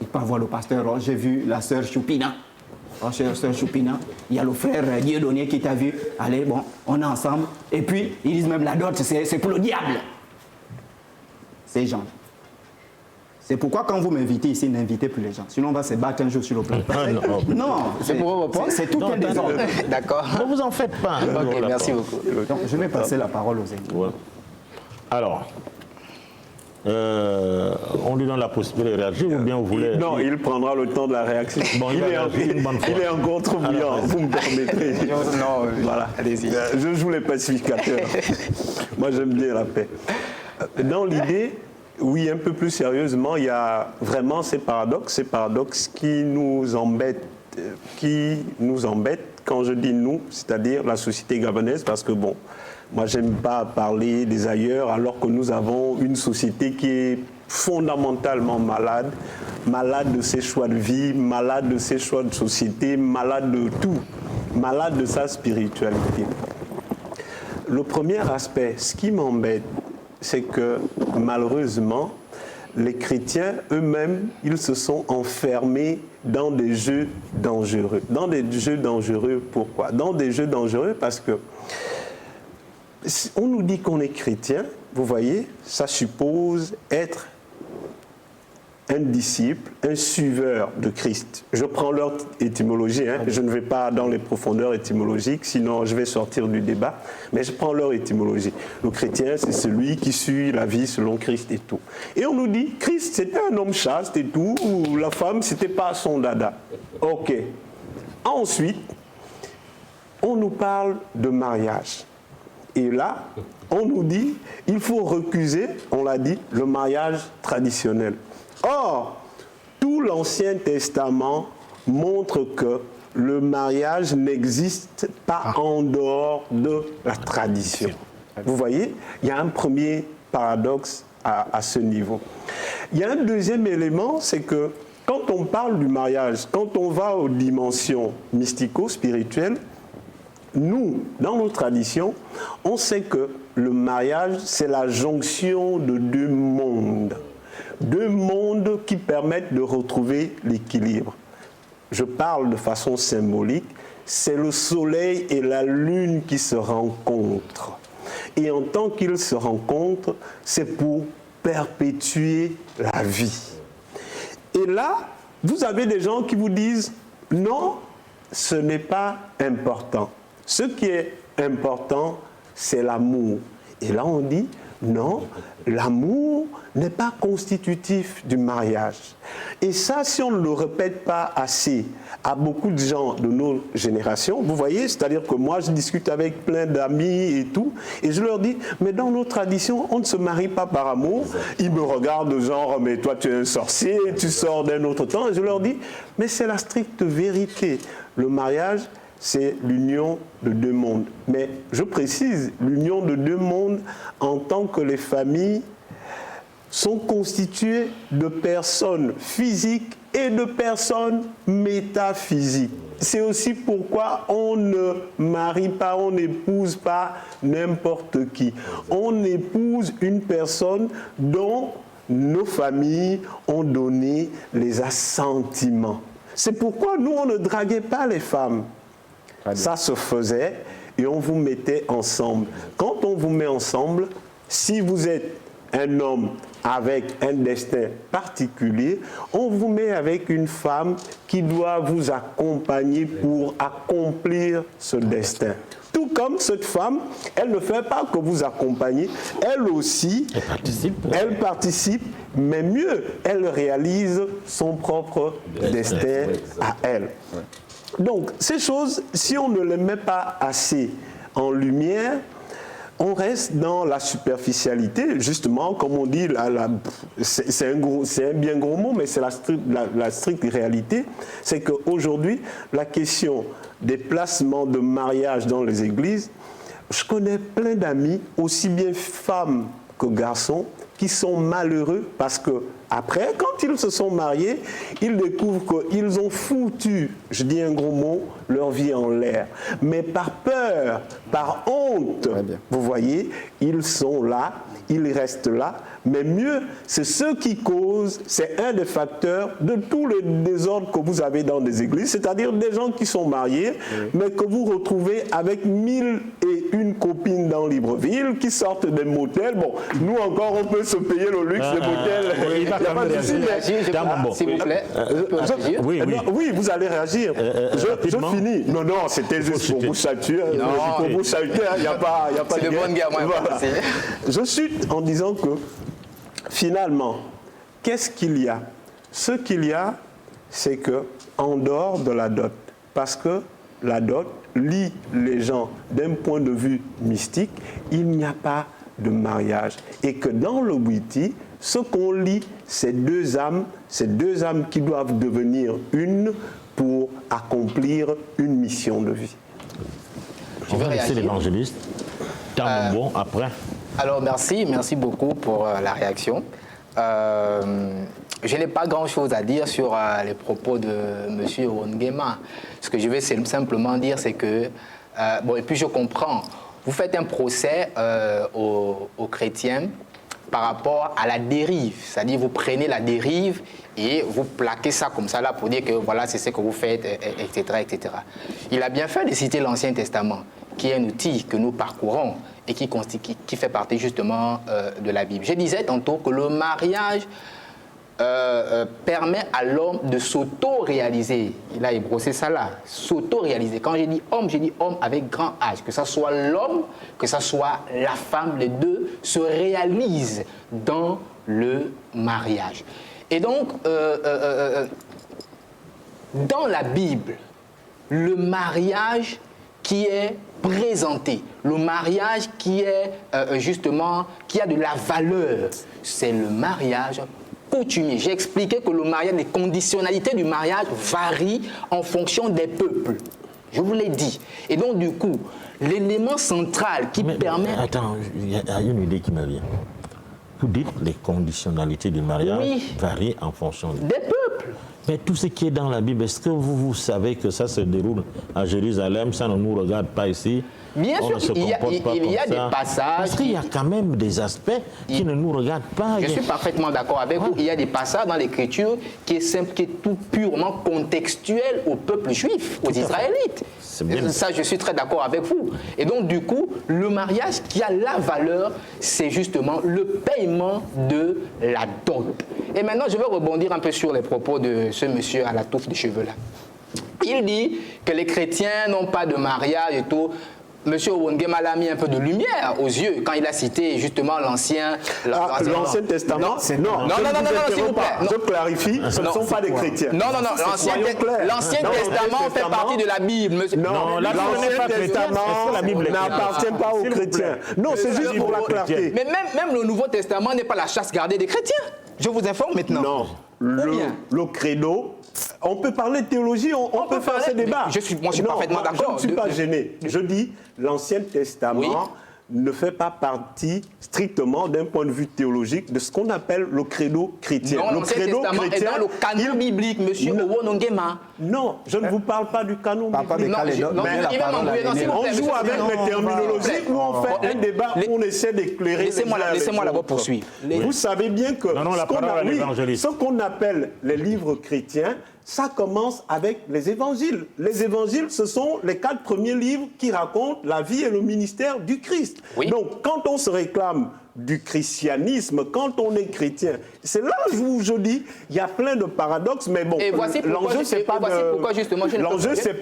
Il peut voir le pasteur, oh, j'ai vu la sœur Choupina. Oh, sœur Choupina, il y a le frère Dieudonné qui t'a vu. Allez, bon, on est ensemble. Et puis, ils disent même la dot, c'est pour le diable. Ces gens. C'est pourquoi quand vous m'invitez ici, n'invitez plus les gens. Sinon, on va se battre un jour sur le plan. Non,
C'est pour vos points.
c'est tout un désordre.
D'accord.
Ne vous en faites pas.
Ok, merci beaucoup.
Donc, je vais passer la parole aux aînés.
Ouais. Alors, on lui donne la possibilité de réagir ou bien vous voulez...
Non, il prendra le temps de la réaction.
Bon, il
est encore trop brillant, vous me permettrez.
Non,
Voilà.
allez-y.
Je joue les pacificateurs. Moi, j'aime bien la paix. Dans l'idée, oui, un peu plus sérieusement, il y a vraiment ces paradoxes qui nous embêtent quand je dis nous, c'est-à-dire la société gabonaise, parce que bon, moi, j'aime pas parler des ailleurs, alors que nous avons une société qui est fondamentalement malade de ses choix de vie, malade de ses choix de société, malade de tout, malade de sa spiritualité. Le premier aspect, ce qui m'embête, c'est que malheureusement, les chrétiens eux-mêmes, ils se sont enfermés dans des jeux dangereux. Dans des jeux dangereux, pourquoi? Dans des jeux dangereux parce que on nous dit qu'on est chrétien, vous voyez, ça suppose être un disciple, un suiveur de Christ. Je prends leur étymologie, hein, je ne vais pas dans les profondeurs étymologiques, sinon je vais sortir du débat, mais je prends leur étymologie. Le chrétien, c'est celui qui suit la vie selon Christ et tout. Et on nous dit, Christ, c'était un homme chaste et tout, ou la femme, c'était pas son dada. Ok. Ensuite, on nous parle de mariage. Et là, on nous dit, il faut recuser, on l'a dit, le mariage traditionnel. Or, tout l'Ancien Testament montre que le mariage n'existe pas en dehors de la tradition. Vous voyez, il y a un premier paradoxe à ce niveau. Il y a un deuxième élément, c'est que quand on parle du mariage, quand on va aux dimensions mystico-spirituelles, nous, dans nos traditions, on sait que le mariage, c'est la jonction de deux mondes qui permettent de retrouver l'équilibre. Je parle de façon symbolique, c'est le soleil et la lune qui se rencontrent. Et en tant qu'ils se rencontrent, c'est pour perpétuer la vie. Et là, vous avez des gens qui vous disent « Non, ce n'est pas important. Ce qui est important, c'est l'amour. » Et là, on dit « Non, l'amour n'est pas constitutif du mariage. » Et ça, si on ne le répète pas assez à beaucoup de gens de nos générations, vous voyez, c'est-à-dire que moi, je discute avec plein d'amis et tout, et je leur dis, mais dans nos traditions, on ne se marie pas par amour. Ils me regardent genre, mais toi, tu es un sorcier, tu sors d'un autre temps. Et je leur dis, mais c'est la stricte vérité. Le mariage, c'est l'union de deux mondes. Mais je précise, l'union de deux mondes en tant que les familles sont constituées de personnes physiques et de personnes métaphysiques. C'est aussi pourquoi on ne marie pas, on n'épouse pas n'importe qui. On épouse une personne dont nos familles ont donné les assentiments. C'est pourquoi nous, on ne draguait pas les femmes. Ça se faisait et on vous mettait ensemble. Quand on vous met ensemble, si vous êtes un homme avec un destin particulier, on vous met avec une femme qui doit vous accompagner pour accomplir ce destin. Tout comme cette femme, elle ne fait pas que vous accompagner, elle aussi, elle participe, mais mieux, elle réalise son propre destin à elle. Donc, ces choses, si on ne les met pas assez en lumière, on reste dans la superficialité, justement, comme on dit, c'est un bien gros mot, mais c'est la stricte réalité, c'est qu'aujourd'hui, la question des placements de mariage dans les églises, je connais plein d'amis, aussi bien femmes que garçons, qui sont malheureux parce que après, quand ils se sont mariés, ils découvrent qu'ils ont foutu, je dis un gros mot, leur vie en l'air. Mais par peur, par honte, vous voyez, ils sont là, ils restent là. Mais mieux, c'est ce qui cause, c'est un des facteurs de tous les désordres que vous avez dans des églises, c'est-à-dire des gens qui sont mariés, mais que vous retrouvez avec 1001 copines dans Libreville, qui sortent des motels. Bon, nous encore, on peut se payer le luxe des motels. Il n'y a pas de souci, mais...
S'il vous plaît,
oui, vous allez réagir. Je finis. Non, c'était juste pour vous saluer. Pour vous saluer, il n'y a pas de
c'est de bonne guerre, moi.
Voilà. Je chute en disant que finalement, qu'est-ce qu'il y a? Ce qu'il y a, c'est qu'en dehors de la dot, parce que la dot lie les gens d'un point de vue mystique, il n'y a pas de mariage. Et que dans le Witi, ce qu'on lie, c'est deux âmes qui doivent devenir une pour accomplir une mission de vie.
Je vais laisser l'évangéliste. Bon, après.
Alors merci beaucoup pour la réaction. Je n'ai pas grand-chose à dire sur les propos de M. Ongema. Ce que je vais simplement dire, c'est que, et puis je comprends, vous faites un procès aux chrétiens par rapport à la dérive. C'est-à-dire vous prenez la dérive et vous plaquez ça comme ça là pour dire que voilà, c'est ce que vous faites, etc., etc. Il a bien fait de citer l'Ancien Testament, qui est un outil que nous parcourons et qui fait partie justement de la Bible. Je disais tantôt que le mariage permet à l'homme de s'auto-réaliser. Il a ébrossé ça là, s'auto-réaliser. Quand je dis homme avec grand H, que ce soit l'homme, que ce soit la femme, les deux se réalisent dans le mariage. Et donc, dans la Bible, le mariage qui est présenté, le mariage qui est justement, qui a de la valeur, c'est le mariage coutumier. J'ai expliqué que le mariage, les conditionnalités du mariage varient en fonction des peuples. Je vous l'ai dit. Et donc du coup, l'élément central qui permet...
Attends, il y a une idée qui me vient. vous dites les conditionnalités du mariage varient en fonction
des peuples.
Mais tout ce qui est dans la Bible, est-ce que vous savez que ça se déroule à Jérusalem, ça ne nous regarde pas ici?
Bien sûr, il y a des passages...
Parce qu'il y a quand même des aspects qui ne nous regardent pas.
Je suis parfaitement d'accord avec vous. Il y a des passages dans l'Écriture qui est tout purement contextuel au peuple juif, aux Israélites. Ça, je suis très d'accord avec vous. Et donc, du coup, le mariage qui a la valeur, c'est justement le paiement de la dot. Et maintenant, je vais rebondir un peu sur les propos de ce monsieur à la touffe de cheveux là. Il dit que les chrétiens n'ont pas de mariage et tout. Monsieur Owongema l'a mis un peu de lumière aux yeux quand il a cité justement l'Ancien
Testament.
Non, s'il vous plaît.
Je clarifie, ce ne sont pas des chrétiens.
Non, l'Ancien Testament fait partie de la Bible. Monsieur.
Non, l'Ancien Testament n'appartient pas aux chrétiens. Non, c'est juste pour la clarté.
Mais même le Nouveau Testament n'est pas la chasse gardée des chrétiens. Je vous informe maintenant.
Non, le credo... On peut parler de théologie, on peut faire ce débat.
Moi, je suis parfaitement d'accord.
Je ne suis pas gêné. Je dis, l'Ancien Testament ne fait pas partie strictement d'un point de vue théologique de ce qu'on appelle le credo chrétien.
Non, l'Ancien Testament est dans le canon biblique, monsieur Owongema.
Non, je ne vous parle pas du canon biblique.
On
joue avec les terminologies où on fait un débat où on essaie d'éclairer.
Laissez-moi d'abord poursuivre.
Vous savez bien que ce qu'on appelle les livres chrétiens, ça commence avec les évangiles. Les évangiles, ce sont les 4 premiers livres qui racontent la vie et le ministère du Christ. Oui. Donc, quand on se réclame du christianisme, quand on est chrétien, c'est là où je dis, il y a plein de paradoxes, mais bon, l'enjeu, c'est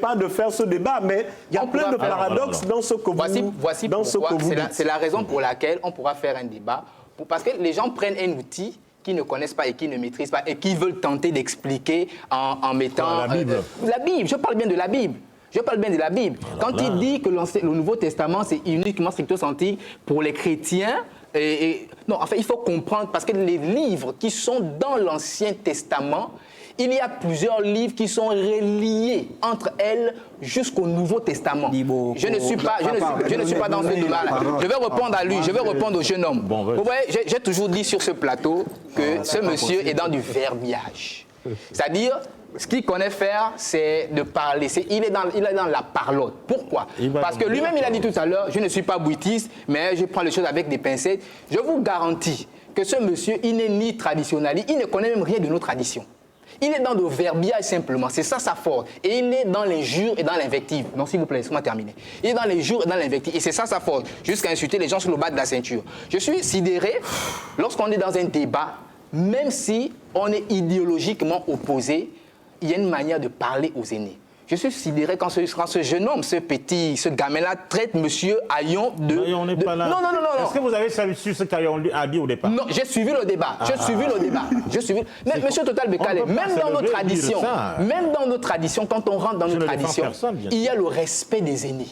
pas de faire ce débat, mais il y a plein de paradoxes dans ce que vous dites.
C'est la raison pour laquelle on pourra faire un débat, parce que les gens prennent un outil qui ne connaissent pas et qui ne maîtrisent pas et qui veulent tenter d'expliquer en mettant...
La Bible.
La Bible, je parle bien de la Bible. Je parle bien de la Bible. Quand il dit que le Nouveau Testament, c'est uniquement stricto sensu pour les chrétiens, non, enfin, il faut comprendre, parce que les livres qui sont dans l'Ancien Testament, il y a plusieurs livres qui sont reliés entre elles jusqu'au Nouveau Testament. Je ne suis pas dans ce débat-là. Je vais répondre à lui, je vais répondre au jeune homme. Vous voyez, j'ai toujours dit sur ce plateau que ce monsieur est dans du verbiage. C'est-à-dire, ce qu'il connaît faire, c'est de parler. Il est dans la parlotte. Pourquoi? Parce que lui-même, il a dit tout à l'heure, je ne suis pas bruitiste, mais je prends les choses avec des pincettes. Je vous garantis que ce monsieur, il n'est ni traditionnaliste, il ne connaît même rien de nos traditions. Il est dans le verbiage simplement, c'est ça sa force. Et il est dans l'injure et dans l'invective. Non, s'il vous plaît, laissez-moi terminer. Il est dans l'injure et dans l'invective. Et c'est ça sa force, jusqu'à insulter les gens sur le bas de la ceinture. Je suis sidéré lorsqu'on est dans un débat, même si on est idéologiquement opposé, il y a une manière de parler aux aînés. Je suis sidéré quand ce jeune homme, ce gamin-là, traite monsieur Ayon de...
Mais on n'est pas là.
Non.
Est-ce que vous avez su ce qu'Ayon a dit au départ?
Non, j'ai suivi le débat. Mais monsieur Total Bekale, même dans nos traditions, quand on rentre dans nos traditions, il y a le respect des aînés.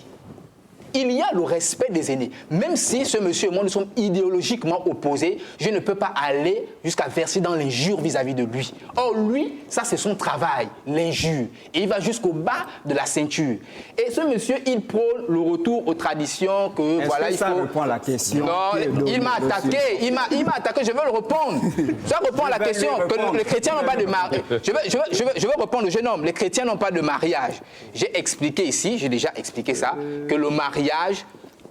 Il y a le respect des aînés. Même si ce monsieur et moi, nous sommes idéologiquement opposés, je ne peux pas aller jusqu'à verser dans l'injure vis-à-vis de lui. Or, lui, ça c'est son travail, l'injure. Et il va jusqu'au bas de la ceinture. Et ce monsieur, il prône le retour aux traditions que voilà, il faut...
répond à la question?
Non, il m'a attaqué. Il m'a attaqué, je veux le répondre. Ça répond à la question que les chrétiens n'ont pas de mariage. Je veux répondre au jeune homme. Les chrétiens n'ont pas de mariage. J'ai expliqué ici, j'ai déjà expliqué ça, que le mariage,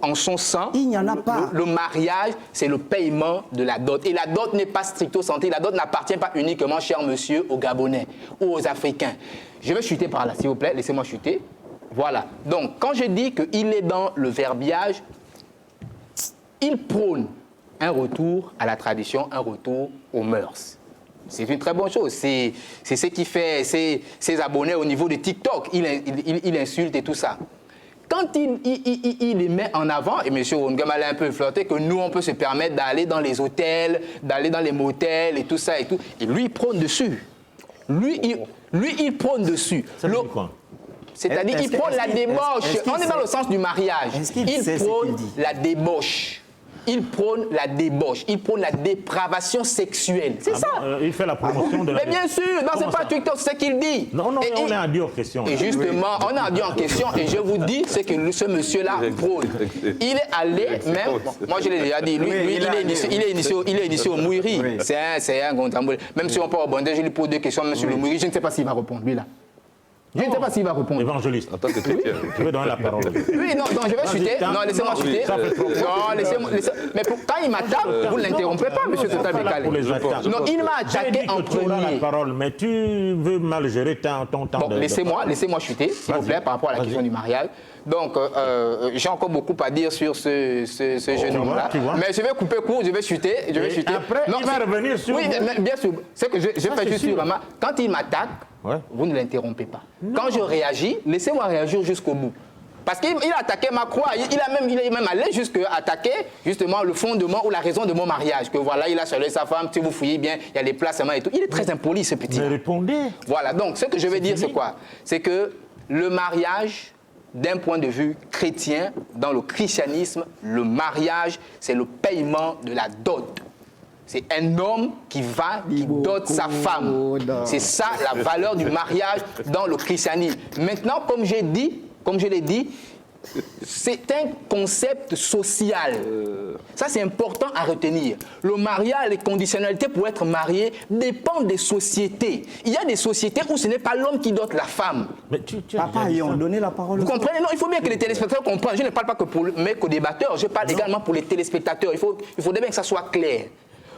en son sang,
il n'y en a pas.
Le mariage, c'est le paiement de la dot. Et la dot n'est pas stricto sensu. La dot n'appartient pas uniquement, cher monsieur, aux Gabonais ou aux Africains. Je vais chuter par là, s'il vous plaît. Laissez-moi chuter. Voilà. Donc, quand je dis qu'il est dans le verbiage, il prône un retour à la tradition, un retour aux mœurs. C'est une très bonne chose. C'est ce qui fait ses abonnés au niveau de TikTok. Il insulte et tout ça. Quand il les met en avant, et M. Owongema l'a un peu flirté, que nous, on peut se permettre d'aller dans les hôtels, d'aller dans les motels et tout ça et tout, et lui, il prône dessus. Lui, il prône dessus. C'est-à-dire qu'il prône la débauche. On est dans le sens du mariage. Il prône la débauche. il prône la débauche, il prône la dépravation sexuelle. C'est ça.
Il fait la promotion de la...
Mais bien sûr, dans ce pas TikTok, c'est ce qu'il dit.
Non, non, on est en dit en question.
Et justement, on est en dit en question, et je vous dis ce que ce monsieur-là prône. Il est allé, même, moi je l'ai déjà dit, lui, il est initié au Mouiri. C'est un gondamboul. Même si on peut rebondir, je lui pose 2 questions, monsieur le Mouiri, je ne sais pas s'il va répondre, lui là. Je ne sais pas s'il va répondre.
Évangéliste.
En tant que chrétien.
Je vais donner la parole.
Oui, non, je vais chuter. Non, laissez-moi chuter. Non, laissez-moi. Mais quand il m'attaque, vous ne l'interrompez pas, monsieur Total Bécalé. Non, il m'a attaqué en premier.
La parole, mais tu veux mal gérer ton temps.
Bon, laissez-moi chuter, s'il vous plaît, par rapport à la question du mariage. Donc, j'ai encore beaucoup à dire sur ce jeune homme-là. Mais je vais couper court, je vais chuter.
Après, il va revenir sur...
Oui, mais bien sûr. C'est que je fais juste sur Rama. Quand il m'attaque, vous ne l'interrompez pas. Quand je réagis, laissez-moi réagir jusqu'au bout. Parce qu'il a attaqué ma croix, il est même allé jusqu'à attaquer justement le fondement ou la raison de mon mariage. Que voilà, il a salué sa femme, si vous fouillez bien, il y a les placements et tout. Il est très impoli, ce petit.
Mais répondez.
Voilà, donc ce que je veux dire, c'est quoi? C'est que le mariage, d'un point de vue chrétien, dans le christianisme, le mariage, c'est le paiement de la dot. C'est un homme qui dote sa femme. C'est ça la valeur du mariage dans le christianisme. Maintenant, comme je l'ai dit, c'est un concept social. Ça, c'est important à retenir. Le mariage, les conditionnalités pour être marié dépendent des sociétés. Il y a des sociétés où ce n'est pas l'homme qui dote la femme.
Mais
Papa, ils ont donné la parole.
Vous comprenez? Non, il faut bien que les téléspectateurs comprennent. Je ne parle pas que pour qu'aux débatteurs, je parle également pour les téléspectateurs. Il faudrait bien que ça soit clair.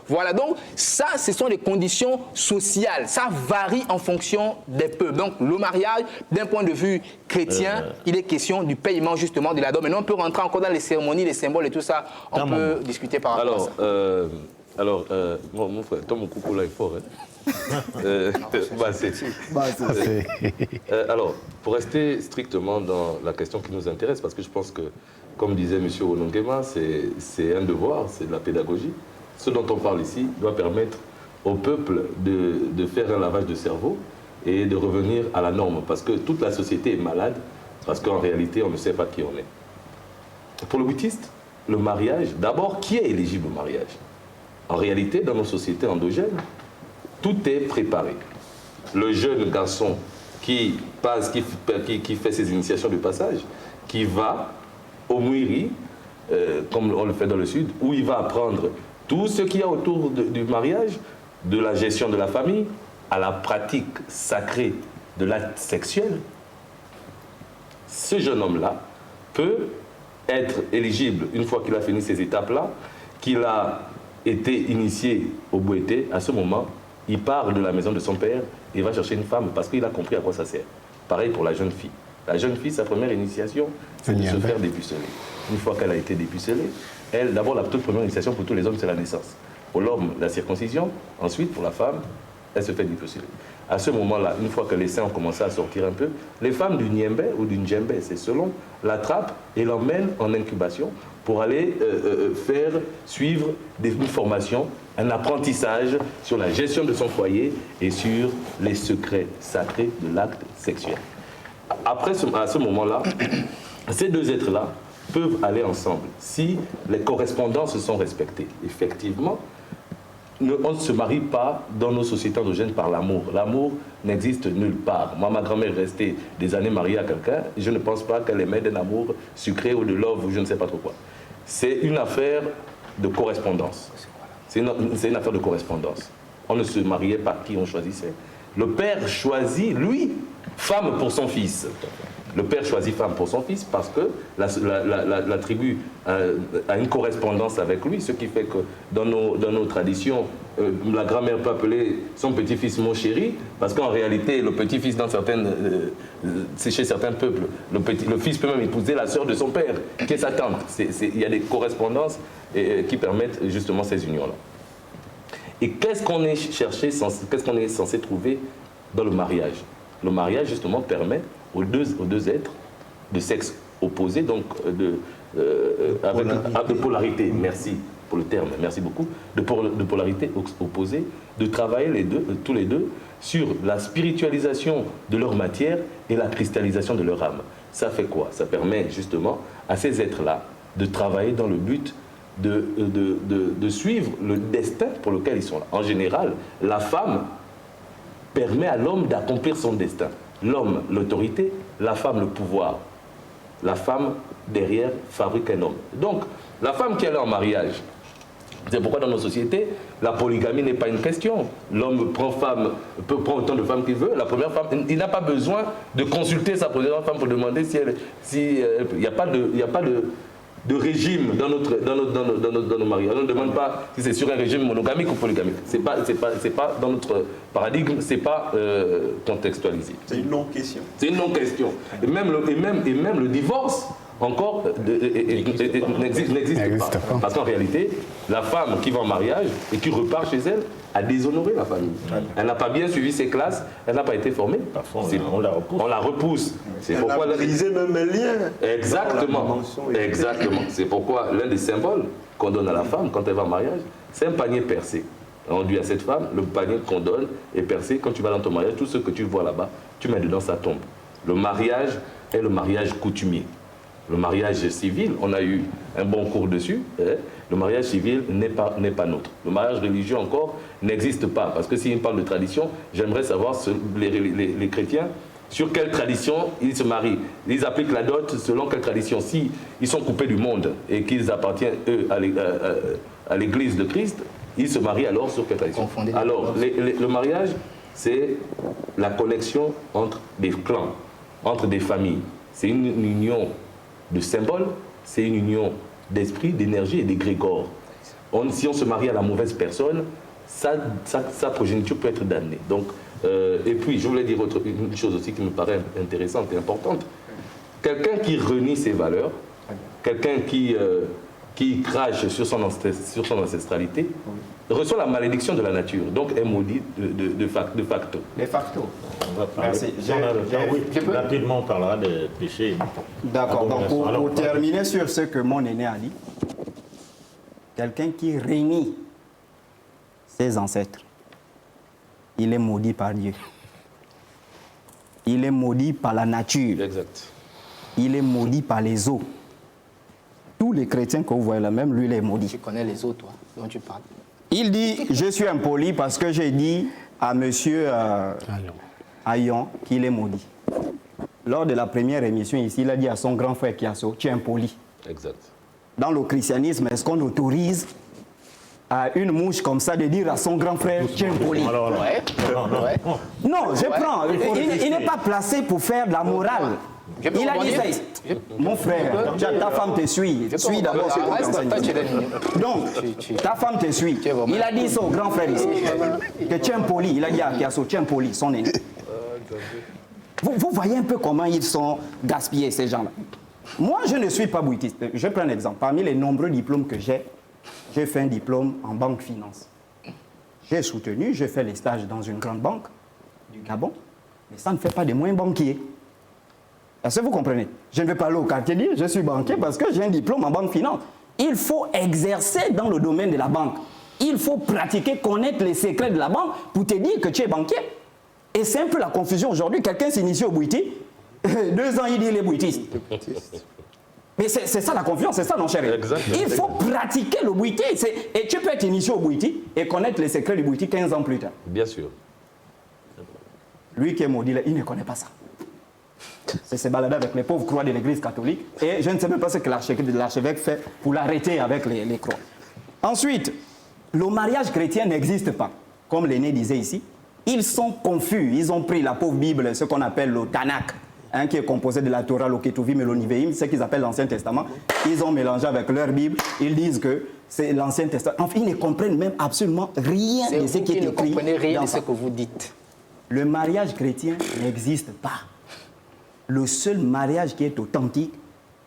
Voilà, donc ça, ce sont les conditions sociales. Ça varie en fonction des peuples. Donc le mariage, d'un point de vue chrétien, il est question du paiement justement de la dot. Maintenant, on peut rentrer encore dans les cérémonies, les symboles et tout ça. On peut discuter par rapport à ça.
Mon frère, toi, mon coucou là est fort. Alors, pour rester strictement dans la question qui nous intéresse, parce que je pense que, comme disait M. Onongema, c'est un devoir, c'est de la pédagogie. Ce dont on parle ici doit permettre au peuple de faire un lavage de cerveau et de revenir à la norme. Parce que toute la société est malade, parce qu'en réalité, on ne sait pas qui on est. Pour le bouddhiste, le mariage, d'abord, qui est éligible au mariage? En réalité, dans nos sociétés endogènes, tout est préparé. Le jeune garçon qui fait ses initiations de passage, qui va au Mouiri, comme on le fait dans le Sud, où il va apprendre tout ce qu'il y a autour du mariage, de la gestion de la famille, à la pratique sacrée de l'acte sexuel. Ce jeune homme-là peut être éligible, une fois qu'il a fini ces étapes-là, qu'il a été initié au Bouété, à ce moment, il part de la maison de son père et va chercher une femme parce qu'il a compris à quoi ça sert. Pareil pour la jeune fille. La jeune fille, sa première initiation, c'est de se faire dépuceler. Une fois qu'elle a été dépucelée, elle, d'abord, la toute première initiation pour tous les hommes, c'est la naissance. Pour l'homme, la circoncision. Ensuite, pour la femme, elle se fait dépuceler. À ce moment-là, une fois que les seins ont commencé à sortir un peu, les femmes du Niembé ou du Ndjembé, c'est selon, l'attrapent et l'emmènent en incubation pour aller suivre une formation, un apprentissage sur la gestion de son foyer et sur les secrets sacrés de l'acte sexuel. Après, à ce moment-là, ces deux êtres-là peuvent aller ensemble si les correspondances sont respectées. Effectivement, on ne se marie pas dans nos sociétés endogènes par l'amour. L'amour n'existe nulle part. Moi, ma grand-mère est restée des années mariée à quelqu'un. Je ne pense pas qu'elle aimait d'un amour sucré ou de love ou je ne sais pas trop quoi. C'est une affaire de correspondance. C'est une affaire de correspondance. On ne se mariait pas qui on choisissait. Le père choisit, lui, femme pour son fils. Le père choisit femme pour son fils parce que la tribu a une correspondance avec lui, ce qui fait que dans nos traditions, la grand-mère peut appeler son petit-fils mon chéri, parce qu'en réalité, le petit-fils, c'est chez certains peuples, le fils peut même épouser la sœur de son père, qui est sa tante. Il y a des correspondances qui permettent justement ces unions-là. Et qu'est-ce qu'on est censé trouver dans le mariage? Le mariage, justement, permet aux deux êtres de sexe opposé, donc de polarité, merci pour le terme, merci beaucoup, de polarité opposée, de travailler tous les deux sur la spiritualisation de leur matière et la cristallisation de leur âme. Ça fait quoi? Ça permet justement à ces êtres-là de travailler dans le but de suivre le destin pour lequel ils sont là. En général, la femme permet à l'homme d'accomplir son destin. L'homme, l'autorité, la femme, le pouvoir. La femme, derrière, fabrique un homme. Donc, la femme qui est là en mariage, c'est pourquoi dans nos sociétés, la polygamie n'est pas une question. L'homme peut prendre autant de femmes qu'il veut. La première femme, il n'a pas besoin de consulter sa première femme pour demander il n'y a pas de régime dans nos mariages. On ne demande pas si c'est sur un régime monogamique ou polygamique. C'est pas dans notre paradigme, c'est pas contextualisé.
C'est une non-question.
C'est une non-question. Et même le divorce encore n'existe pas. Parce qu'en réalité, la femme qui va en mariage et qui repart chez elle a déshonoré la famille. Elle n'a pas bien suivi ses classes, elle n'a pas été formée.
On la repousse.
On la repousse. C'est
Elle
pourquoi
a brisé même un lien.
Exactement. Exactement. C'est pourquoi l'un des symboles qu'on donne à la femme quand elle va en mariage, c'est un panier percé. On dit à cette femme, le panier qu'on donne est percé. Quand tu vas dans ton mariage, tout ce que tu vois là-bas, tu mets dedans, ça tombe. Le mariage est le mariage coutumier. Le mariage civil, on a eu un bon cours dessus. Le mariage civil n'est pas nôtre. Le mariage religieux encore n'existe pas. Parce que s'il parle de tradition, j'aimerais savoir les chrétiens sur quelle tradition ils se marient. Ils appliquent la dot selon quelle tradition. Si ils sont coupés du monde et qu'ils appartiennent, eux, à l'église de Christ, ils se marient alors sur quelle tradition? Alors, le mariage, c'est la connexion entre des clans, entre des familles. C'est une union de symboles, c'est une union d'esprit, d'énergie et d'égrégore. Si on se marie à la mauvaise personne, sa progéniture peut être damnée. Donc, et puis, je voulais dire une chose aussi qui me paraît intéressante et importante. Quelqu'un qui renie ses valeurs, quelqu'un qui crache sur son ancestralité, reçoit la malédiction de la nature, donc est maudit de facto.
De facto.
Merci. Rapidement, on parlera des péchés.
D'accord. Donc, pour terminer sur ce que mon aîné a dit, quelqu'un qui renie ses ancêtres, il est maudit par Dieu. Il est maudit par la nature.
Exact.
Il est maudit par les eaux. Tous les chrétiens que vous voyez là même, lui, il est maudit.
Tu connais les eaux, toi, dont tu parles.
Il dit, je suis impoli parce que j'ai dit à monsieur Ayon qu'il est maudit. Lors de la première émission ici, il a dit à son grand frère Kiasso, tu es impoli.
Exact.
Dans le christianisme, est-ce qu'on autorise à une mouche comme ça de dire à son grand frère, tu es impoli? Non, je prends. Il n'est pas placé pour faire de la morale. Il a dit ça. Mon frère, ta femme te suit. Suis d'abord ce qu'on t'enseigne. Donc, ta femme te suit. Il a dit ça au grand frère ici. Que tu es impoli. Il a dit à Kiasso, tu es impoli, son aîné. Vous voyez un peu comment ils sont gaspillés, ces gens-là. Moi, je ne suis pas bouitiste. Je prends un exemple. Parmi les nombreux diplômes que j'ai fait un diplôme en banque finance. J'ai soutenu, j'ai fait les stages dans une grande banque du Gabon, mais ça ne fait pas de moi un banquier. Est-ce que vous comprenez? Je ne vais pas aller au quartier dire je suis banquier parce que j'ai un diplôme en banque finance. Il faut exercer dans le domaine de la banque. Il faut pratiquer, connaître les secrets de la banque pour te dire que tu es banquier. Et c'est un peu la confusion aujourd'hui. Quelqu'un s'initie au bouiti, 2 ans il dit il est bouitiste. Mais c'est ça la confiance, c'est ça non chéri. Il faut pratiquer le bouiti. Et tu peux être initié au bouiti et connaître les secrets du bouiti 15 ans plus tard.
Bien sûr.
Lui qui est maudit, là, il ne connaît pas ça. C'est se balader avec les pauvres croix de l'église catholique. Et je ne sais même pas ce que l'archevêque fait pour l'arrêter avec les croix. Ensuite, le mariage chrétien n'existe pas. Comme l'aîné disait ici, ils sont confus. Ils ont pris la pauvre Bible, ce qu'on appelle le Tanakh, qui est composé de la Torah, le Ketuvim et le Nevi'im, ce qu'ils appellent l'Ancien Testament. Ils ont mélangé avec leur Bible. Ils disent que c'est l'Ancien Testament. Enfin, ils ne comprennent même absolument rien de ce qui est écrit.
Vous ne comprenez rien
dans
de ce que vous dites.
Le mariage chrétien n'existe pas. Le seul mariage qui est authentique,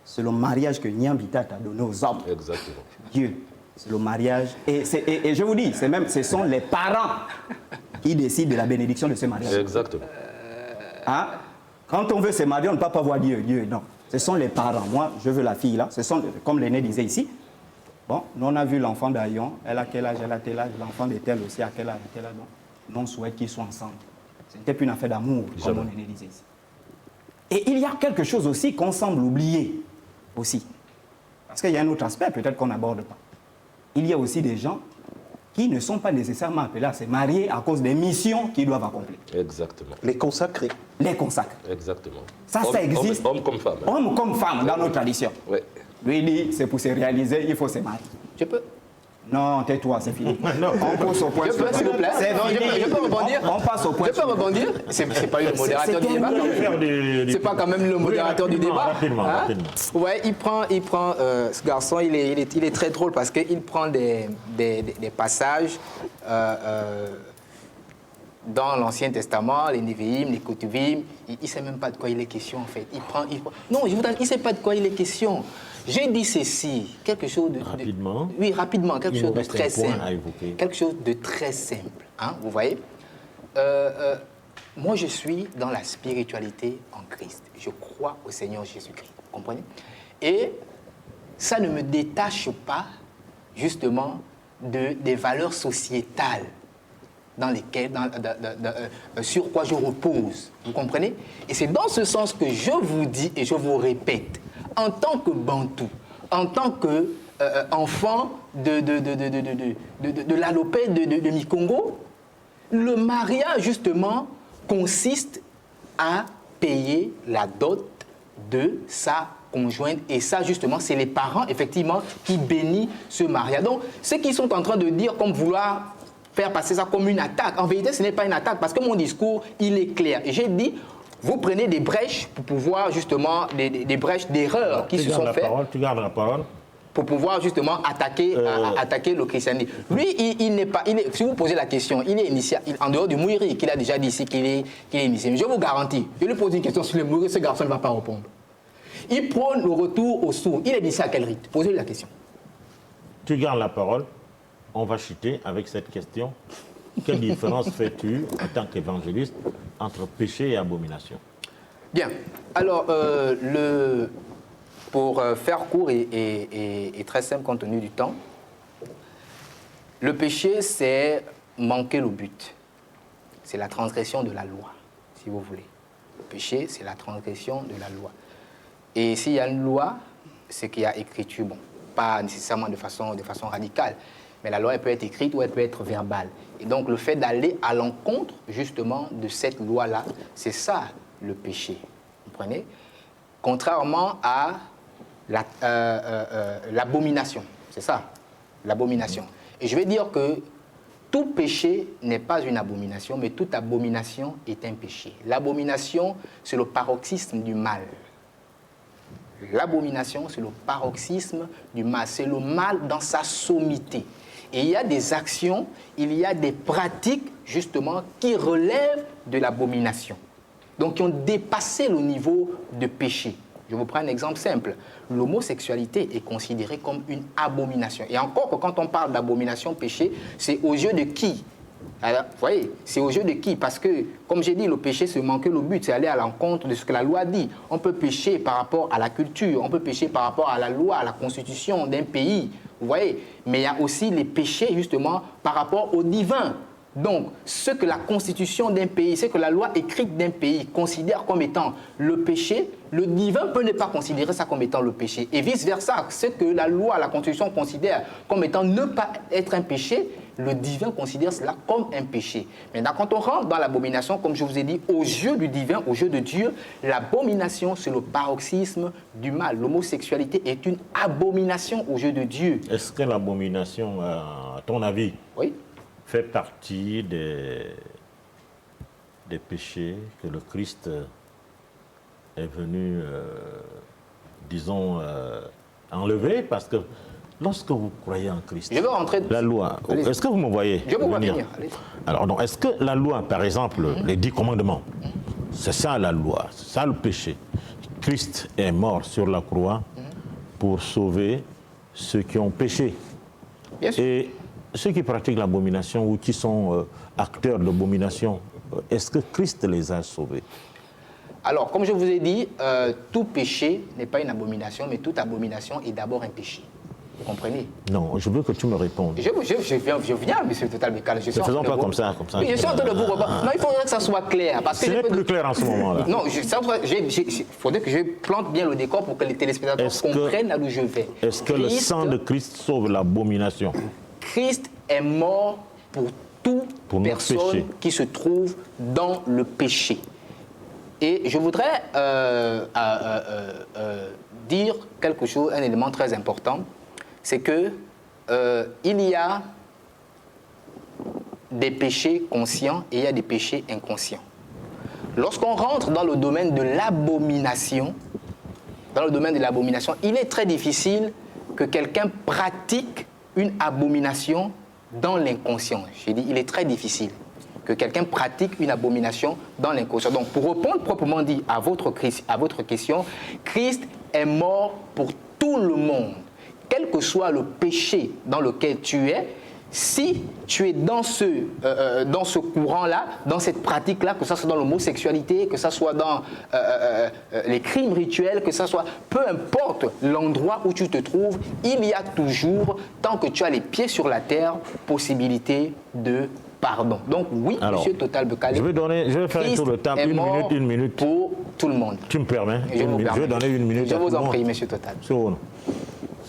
c'est le mariage que Nyambita a donné aux hommes.
Exactement.
Dieu, c'est le mariage. Et je vous dis, ce sont les parents qui décident de la bénédiction de ce mariage.
Exactement.
Hein? Quand on veut se marier, on ne peut pas voir Dieu. Non. Ce sont les parents. Moi, je veux la fille là. Ce sont, comme l'aîné disait ici. Bon, nous on a vu l'enfant d'Ayon. Elle a quel âge? Elle a tel âge. L'enfant de tel aussi a quel âge? Tel âge. Donc, on souhaite qu'ils soient ensemble. Ce n'était plus une affaire d'amour, comme mon aîné disait ici. Et il y a quelque chose aussi qu'on semble oublier aussi. Parce qu'il y a un autre aspect peut-être qu'on n'aborde pas. il y a aussi des gens qui ne sont pas nécessairement appelés à se marier à cause des missions qu'ils doivent accomplir.
Exactement.
Les consacrés.
Les consacrés.
Exactement.
Ça existe.
Homme comme femme.
Homme comme femme dans nos traditions.
Ouais.
Lui, il dit, c'est pour se réaliser, il faut se marier.
Je peux.
Non, tais-toi, c'est fini.
Non.
On passe au point.
Je peux, s'il vous plaît.
C'est
Non,
fini.
je peux rebondir.
On passe au point.
Je peux rebondir. C'est pas lui le modérateur du débat. C'est pas quand même le modérateur du débat.
Rapidement.
Ouais, il prend ce garçon, il est très drôle parce qu'il prend des passages dans l'Ancien Testament, les Névi'im, les Ketuvim. Il ne sait même pas de quoi il est question en fait. Non, il ne sait pas de quoi il est question. J'ai dit ceci, quelque chose de...
Rapidement.
Oui, rapidement, quelque chose de
reste
très
un point
simple.
à évoquer.
Quelque chose de très simple, hein, vous voyez. Moi, je suis dans la spiritualité en Christ. Je crois au Seigneur Jésus-Christ, vous comprenez? Et ça ne me détache pas, justement, des valeurs sociétales dans lesquelles, sur quoi je repose, vous comprenez? Et c'est dans ce sens que je vous dis et je vous répète, en tant que Bantou, en tant que enfant de l'Alopé de Mikongo, le mariage, justement, consiste à payer la dot de sa conjointe. Et ça, justement, c'est les parents, effectivement, qui bénissent ce mariage. Donc, ceux qui sont en train de dire, comme vouloir faire passer ça comme une attaque, en vérité, ce n'est pas une attaque, parce que mon discours, il est clair. Et j'ai dit, vous prenez des brèches pour pouvoir, justement, des brèches d'erreurs qui se sont faites.
Tu gardes la parole.
Pour pouvoir justement attaquer le christianisme. Lui, il n'est pas. Si vous posez la question, il est initié, en dehors du Mouiri, qu'il a déjà dit ici qu'il est initié. Mais je vous garantis, je lui pose une question sur le Mouiri, ce garçon ne va pas répondre. Il prône le retour au sourd. Il est initié à quel rite? Posez-lui la question.
Tu gardes la parole. On va chuter avec cette question. Quelle différence fais-tu, en tant qu'évangéliste, entre péché et abomination?
Bien. Alors, pour faire court et très simple compte tenu du temps, le péché, c'est manquer le but. C'est la transgression de la loi, si vous voulez. Le péché, c'est la transgression de la loi. Et s'il y a une loi, c'est qu'il y a écriture. Bon, pas nécessairement de façon radicale, mais la loi, elle peut être écrite ou elle peut être verbale. Et donc, le fait d'aller à l'encontre, justement, de cette loi-là, c'est ça, le péché. Vous comprenez? Contrairement à l'abomination. C'est ça, l'abomination. Et je vais dire que tout péché n'est pas une abomination, mais toute abomination est un péché. L'abomination, c'est le paroxysme du mal. L'abomination, c'est le paroxysme du mal. C'est le mal dans sa sommité. Et il y a des actions, il y a des pratiques, justement, qui relèvent de l'abomination. Donc, qui ont dépassé le niveau de péché. Je vous prends un exemple simple. L'homosexualité est considérée comme une abomination. Et encore que quand on parle d'abomination, péché, c'est aux yeux de qui? Alors, vous voyez, c'est aux yeux de qui? Parce que, comme j'ai dit, le péché, c'est manquer le but, c'est aller à l'encontre de ce que la loi dit. On peut pécher par rapport à la culture, on peut pécher par rapport à la loi, à la constitution d'un pays, vous voyez. Mais il y a aussi les péchés, justement, par rapport au divin. Donc, ce que la constitution d'un pays, ce que la loi écrite d'un pays considère comme étant le péché, le divin peut ne pas considérer ça comme étant le péché. Et vice-versa, ce que la loi, la constitution considère comme étant ne pas être un péché, le divin considère cela comme un péché. Maintenant, quand on rentre dans l'abomination, comme je vous ai dit, aux yeux du divin, aux yeux de Dieu, l'abomination, c'est le paroxysme du mal. L'homosexualité est une abomination aux yeux de Dieu.
Est-ce que l'abomination, à ton avis,
oui,
fait partie des péchés que le Christ est venu, disons, enlever? Parce que lorsque vous croyez en Christ,
je veux rentrer
la loi, est-ce que vous me voyez?
Je vous vois venir.
Alors, donc, est-ce que la loi, par exemple, les 10 commandements, c'est ça la loi, c'est ça le péché? Christ est mort sur la croix pour sauver ceux qui ont péché.
Bien sûr.
Et ceux qui pratiquent l'abomination ou qui sont acteurs d'abomination, est-ce que Christ les a sauvés?
Alors, comme je vous ai dit, tout péché n'est pas une abomination, mais toute abomination est d'abord un péché. Vous comprenez?
Non, je veux que tu me répondes.
Je viens, monsieur Total Bekale.
Ne faisons pas comme ça.
Oui, je suis en train de vous répondre. Non, il faudrait que ça soit clair. Parce que
Ce n'est plus clair en ce moment-là.
Non, il faudrait que je plante bien le décor pour que les téléspectateurs comprennent là où je vais.
Est-ce que le sang de Christ sauve l'abomination?
Christ est mort pour toute personne qui se trouve dans le péché. Et je voudrais dire quelque chose, un élément très important, c'est que il y a des péchés conscients et il y a des péchés inconscients. Lorsqu'on rentre dans le domaine de l'abomination, il est très difficile que quelqu'un pratique une abomination dans l'inconscient. J'ai dit, il est très difficile que quelqu'un pratique une abomination dans l'inconscient. Donc, pour répondre proprement dit à votre question, Christ est mort pour tout le monde. Quel que soit le péché dans lequel tu es, si tu es dans ce courant-là, dans cette pratique-là, que ce soit dans l'homosexualité, que ce soit dans les crimes rituels, que ce soit, peu importe l'endroit où tu te trouves, il y a toujours, tant que tu as les pieds sur la terre, possibilité de pardon. Donc oui, alors, monsieur Total Bekale,
je vais faire un tour de table, une minute.
Pour tout le monde.
Tu me permets? Je vais donner une minute.
Je vous en prie, monsieur Total.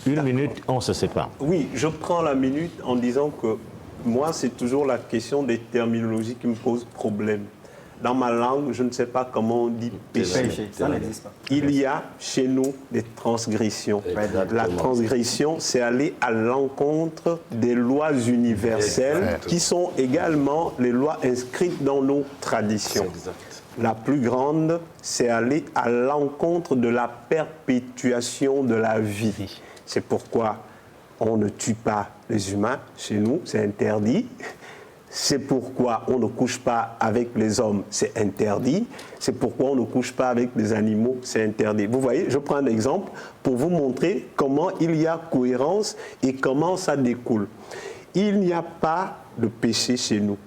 Une minute, on se sépare.
Oui, je prends la minute en disant que moi, c'est toujours la question des terminologies qui me pose problème. Dans ma langue, je ne sais pas comment on dit péché.
Ça n'existe pas.
Il y a chez nous des transgressions. La transgression, c'est aller à l'encontre des lois universelles qui sont également les lois inscrites dans nos traditions. La plus grande, c'est aller à l'encontre de la perpétuation de la vie. C'est pourquoi on ne tue pas les humains chez nous, c'est interdit. C'est pourquoi on ne couche pas avec les hommes, c'est interdit. C'est pourquoi on ne couche pas avec les animaux, c'est interdit. Vous voyez, je prends un exemple pour vous montrer comment il y a cohérence et comment ça découle. Il n'y a pas de péché chez nous.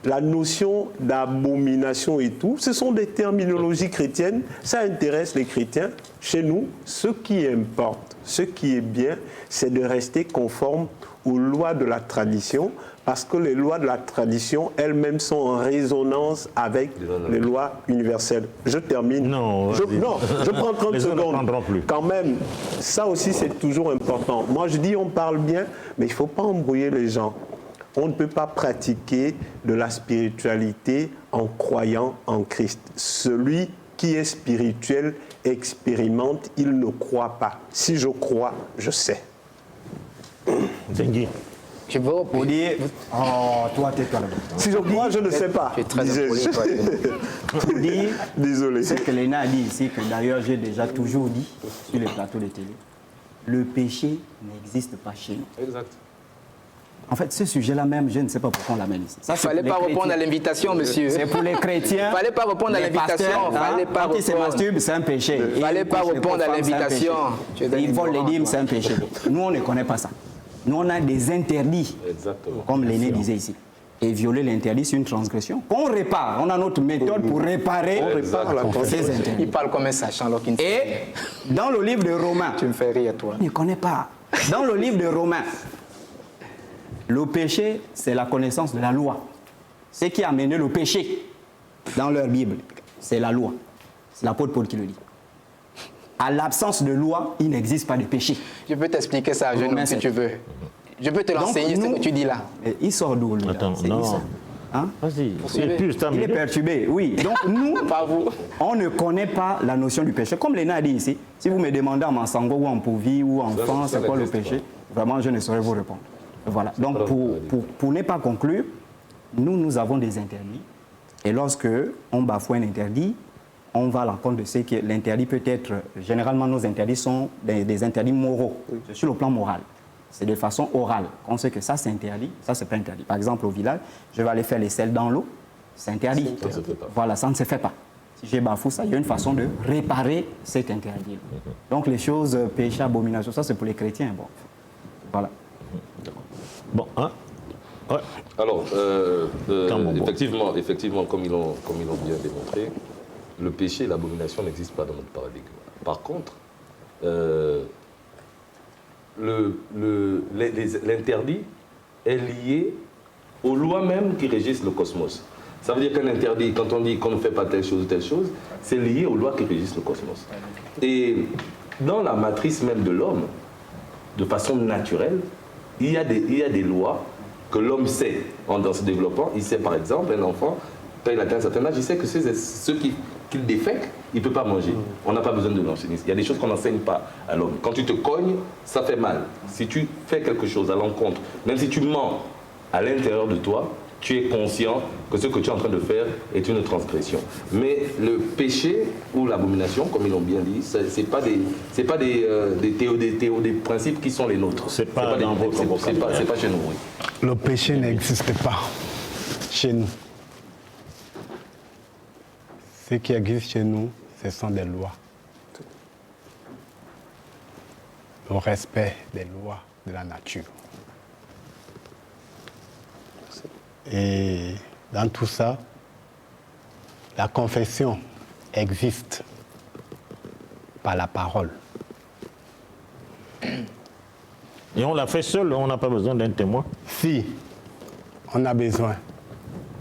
La notion d'abomination et tout, ce sont des terminologies chrétiennes, ça intéresse les chrétiens. Chez nous, ce qui importe, ce qui est bien, c'est de rester conforme aux lois de la tradition, parce que les lois de la tradition elles-mêmes sont en résonance avec les lois universelles. Je termine. Je prends 30 secondes. Quand même, ça aussi c'est toujours important. Moi je dis on parle bien, mais il ne faut pas embrouiller les gens. On ne peut pas pratiquer de la spiritualité en croyant en Christ. Celui qui est spirituel expérimente, il ne croit pas. Si je crois, je sais.
Zengui.
Je veux
pour dire, oh, toi, t'es calme.
Si je crois, je ne sais pas.
Tu es très impoli, toi.
Pour dire,
désolé.
Ce que Léna a dit ici, que d'ailleurs j'ai déjà toujours dit sur les plateaux de télé, le péché n'existe pas chez nous.
Exact.
En fait, ce sujet-là même, je ne sais pas pourquoi on l'amène ici.
Il ne fallait pas répondre à l'invitation, monsieur.
C'est pour les chrétiens.
Il ne fallait pas répondre à l'invitation.
Quand ils se masturbent, c'est un péché.
Il ne fallait pas répondre à l'invitation.
Ils volent les dîmes, c'est un péché. Nous, on ne connaît pas ça. Nous, on a des interdits, comme l'aîné disait ici. Et violer l'interdit, c'est une transgression. Qu'on répare. On a notre méthode pour réparer ces interdits.
Il parle comme un sachant alors qu'il ne sait
Et dans le livre de Romains,
tu me fais rire, toi.
On ne connaît pas. Dans le livre de Romains, le péché, c'est la connaissance de la loi. Ce qui a amené le péché dans leur Bible, c'est la loi. C'est l'apôtre Paul qui le dit. À l'absence de loi, il n'existe pas de péché.
Je peux t'expliquer ça, jeune homme, si tu veux. Je peux te l'enseigner, ce que tu dis là.
Il sort d'où, lui?
Attends, non.
Hein?
Vas-y,
il est perturbé, oui. Donc nous,
pas vous.
On ne connaît pas la notion du péché. Comme Léna a dit ici, si vous me demandez en Mansango ou en Pouvi ou en France, c'est quoi le péché, vraiment, je ne saurais vous répondre. Voilà. Donc pour ne pas conclure, nous avons des interdits. Et lorsque on bafoue un interdit, on va à l'encontre de ce que l'interdit peut être. Généralement, nos interdits sont des interdits moraux, sur le plan moral. C'est de façon orale. On sait que ça, c'est interdit, ça, c'est pas interdit. Par exemple, au village, je vais aller faire les selles dans l'eau, c'est interdit.
Ça ne se fait pas.
Voilà, ça ne se fait pas. Si j'ai bafoué ça, il y a une façon de réparer cet interdit. Donc, les choses, péché, abomination, ça, c'est pour les chrétiens. Bon, voilà.
Bon, hein? Ouais.
Alors, effectivement, comme ils l'ont bien démontré, le péché et l'abomination n'existent pas dans notre paradigme. Par contre, l'interdit est lié aux lois même qui régissent le cosmos. Ça veut dire qu'un interdit, quand on dit qu'on ne fait pas telle chose ou telle chose, c'est lié aux lois qui régissent le cosmos. Et dans la matrice même de l'homme, de façon naturelle, il y a des lois que l'homme sait dans se développant. Il sait par exemple, un enfant, quand il atteint un certain âge, il sait que ceux qu'il défèque, il ne peut pas manger. On n'a pas besoin de l'enseigner. Il y a des choses qu'on n'enseigne pas à l'homme. Quand tu te cognes, ça fait mal. Si tu fais quelque chose à l'encontre, même si tu mens à l'intérieur de toi, tu es conscient que ce que tu es en train de faire est une transgression. Mais le péché ou l'abomination, comme ils l'ont bien dit, ce n'est pas des principes qui sont les nôtres.
C'est pas dans votre vocabulaire.
C'est pas chez nous, oui.
Le péché n'existe pas chez nous. Ce qui existe chez nous, ce sont des lois. Le respect des lois de la nature. Et dans tout ça, la confession existe par la parole.
Et on l'a fait seul, on n'a pas besoin d'un témoin.
Si on a besoin,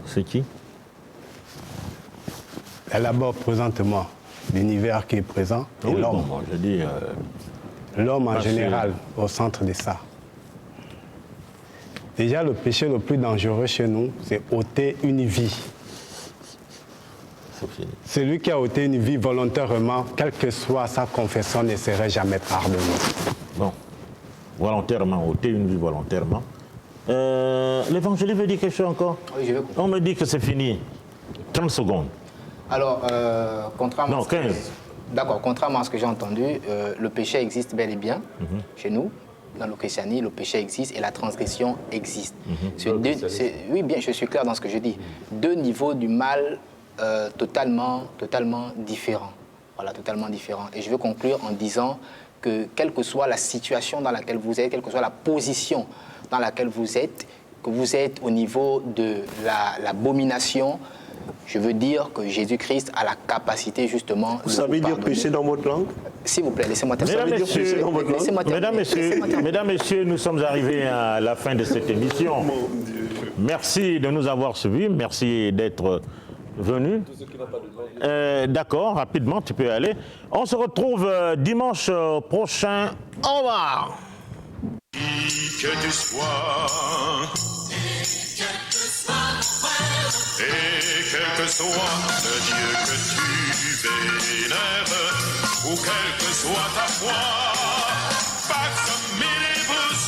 C'est qui?
élabore présentement l'univers qui est présent et
Oui,
l'homme.
bon, moi, je dis,
L'homme en
parce que-
général au centre de ça. Déjà, le péché le plus dangereux chez nous, c'est ôter une vie.
c'est fini.
Celui qui a ôté une vie volontairement, quelle que soit sa confession, ne serait jamais pardonné.
Bon, volontairement, ôter une vie volontairement. L'évangile veut dire quelque chose encore?
Oui, je veux comprendre.
On me dit que c'est fini. 30 secondes.
Alors, contrairement
Non,
à ce que-
15.
D'accord, contrairement à ce que j'ai entendu, le péché existe bel et bien chez nous. Dans le christianisme, le péché existe et la transgression existe. Oui, bien, je suis clair dans ce que je dis. Deux niveaux du mal totalement différents. Voilà, totalement différents. Et je veux conclure en disant que quelle que soit la situation dans laquelle vous êtes, quelle que soit la position dans laquelle vous êtes, que vous êtes au niveau de l'abomination, je veux dire que Jésus-Christ a la capacité justement
Vous
de
savez
vous
dire
pardonner.
péché dans votre langue?
S'il vous plaît, laissez-moi terminer.
veut dire péché dans votre langue?
Laissez-moi terminer.
Mesdames, Messieurs, nous sommes arrivés à la fin de cette émission. Merci de nous avoir suivis. Merci d'être venus. D'accord, rapidement, tu peux aller. On se retrouve dimanche prochain. Au revoir.
Que tu sois, et quel que soit le Dieu que tu vénères, ou quelle que soit ta foi, pax omnibus,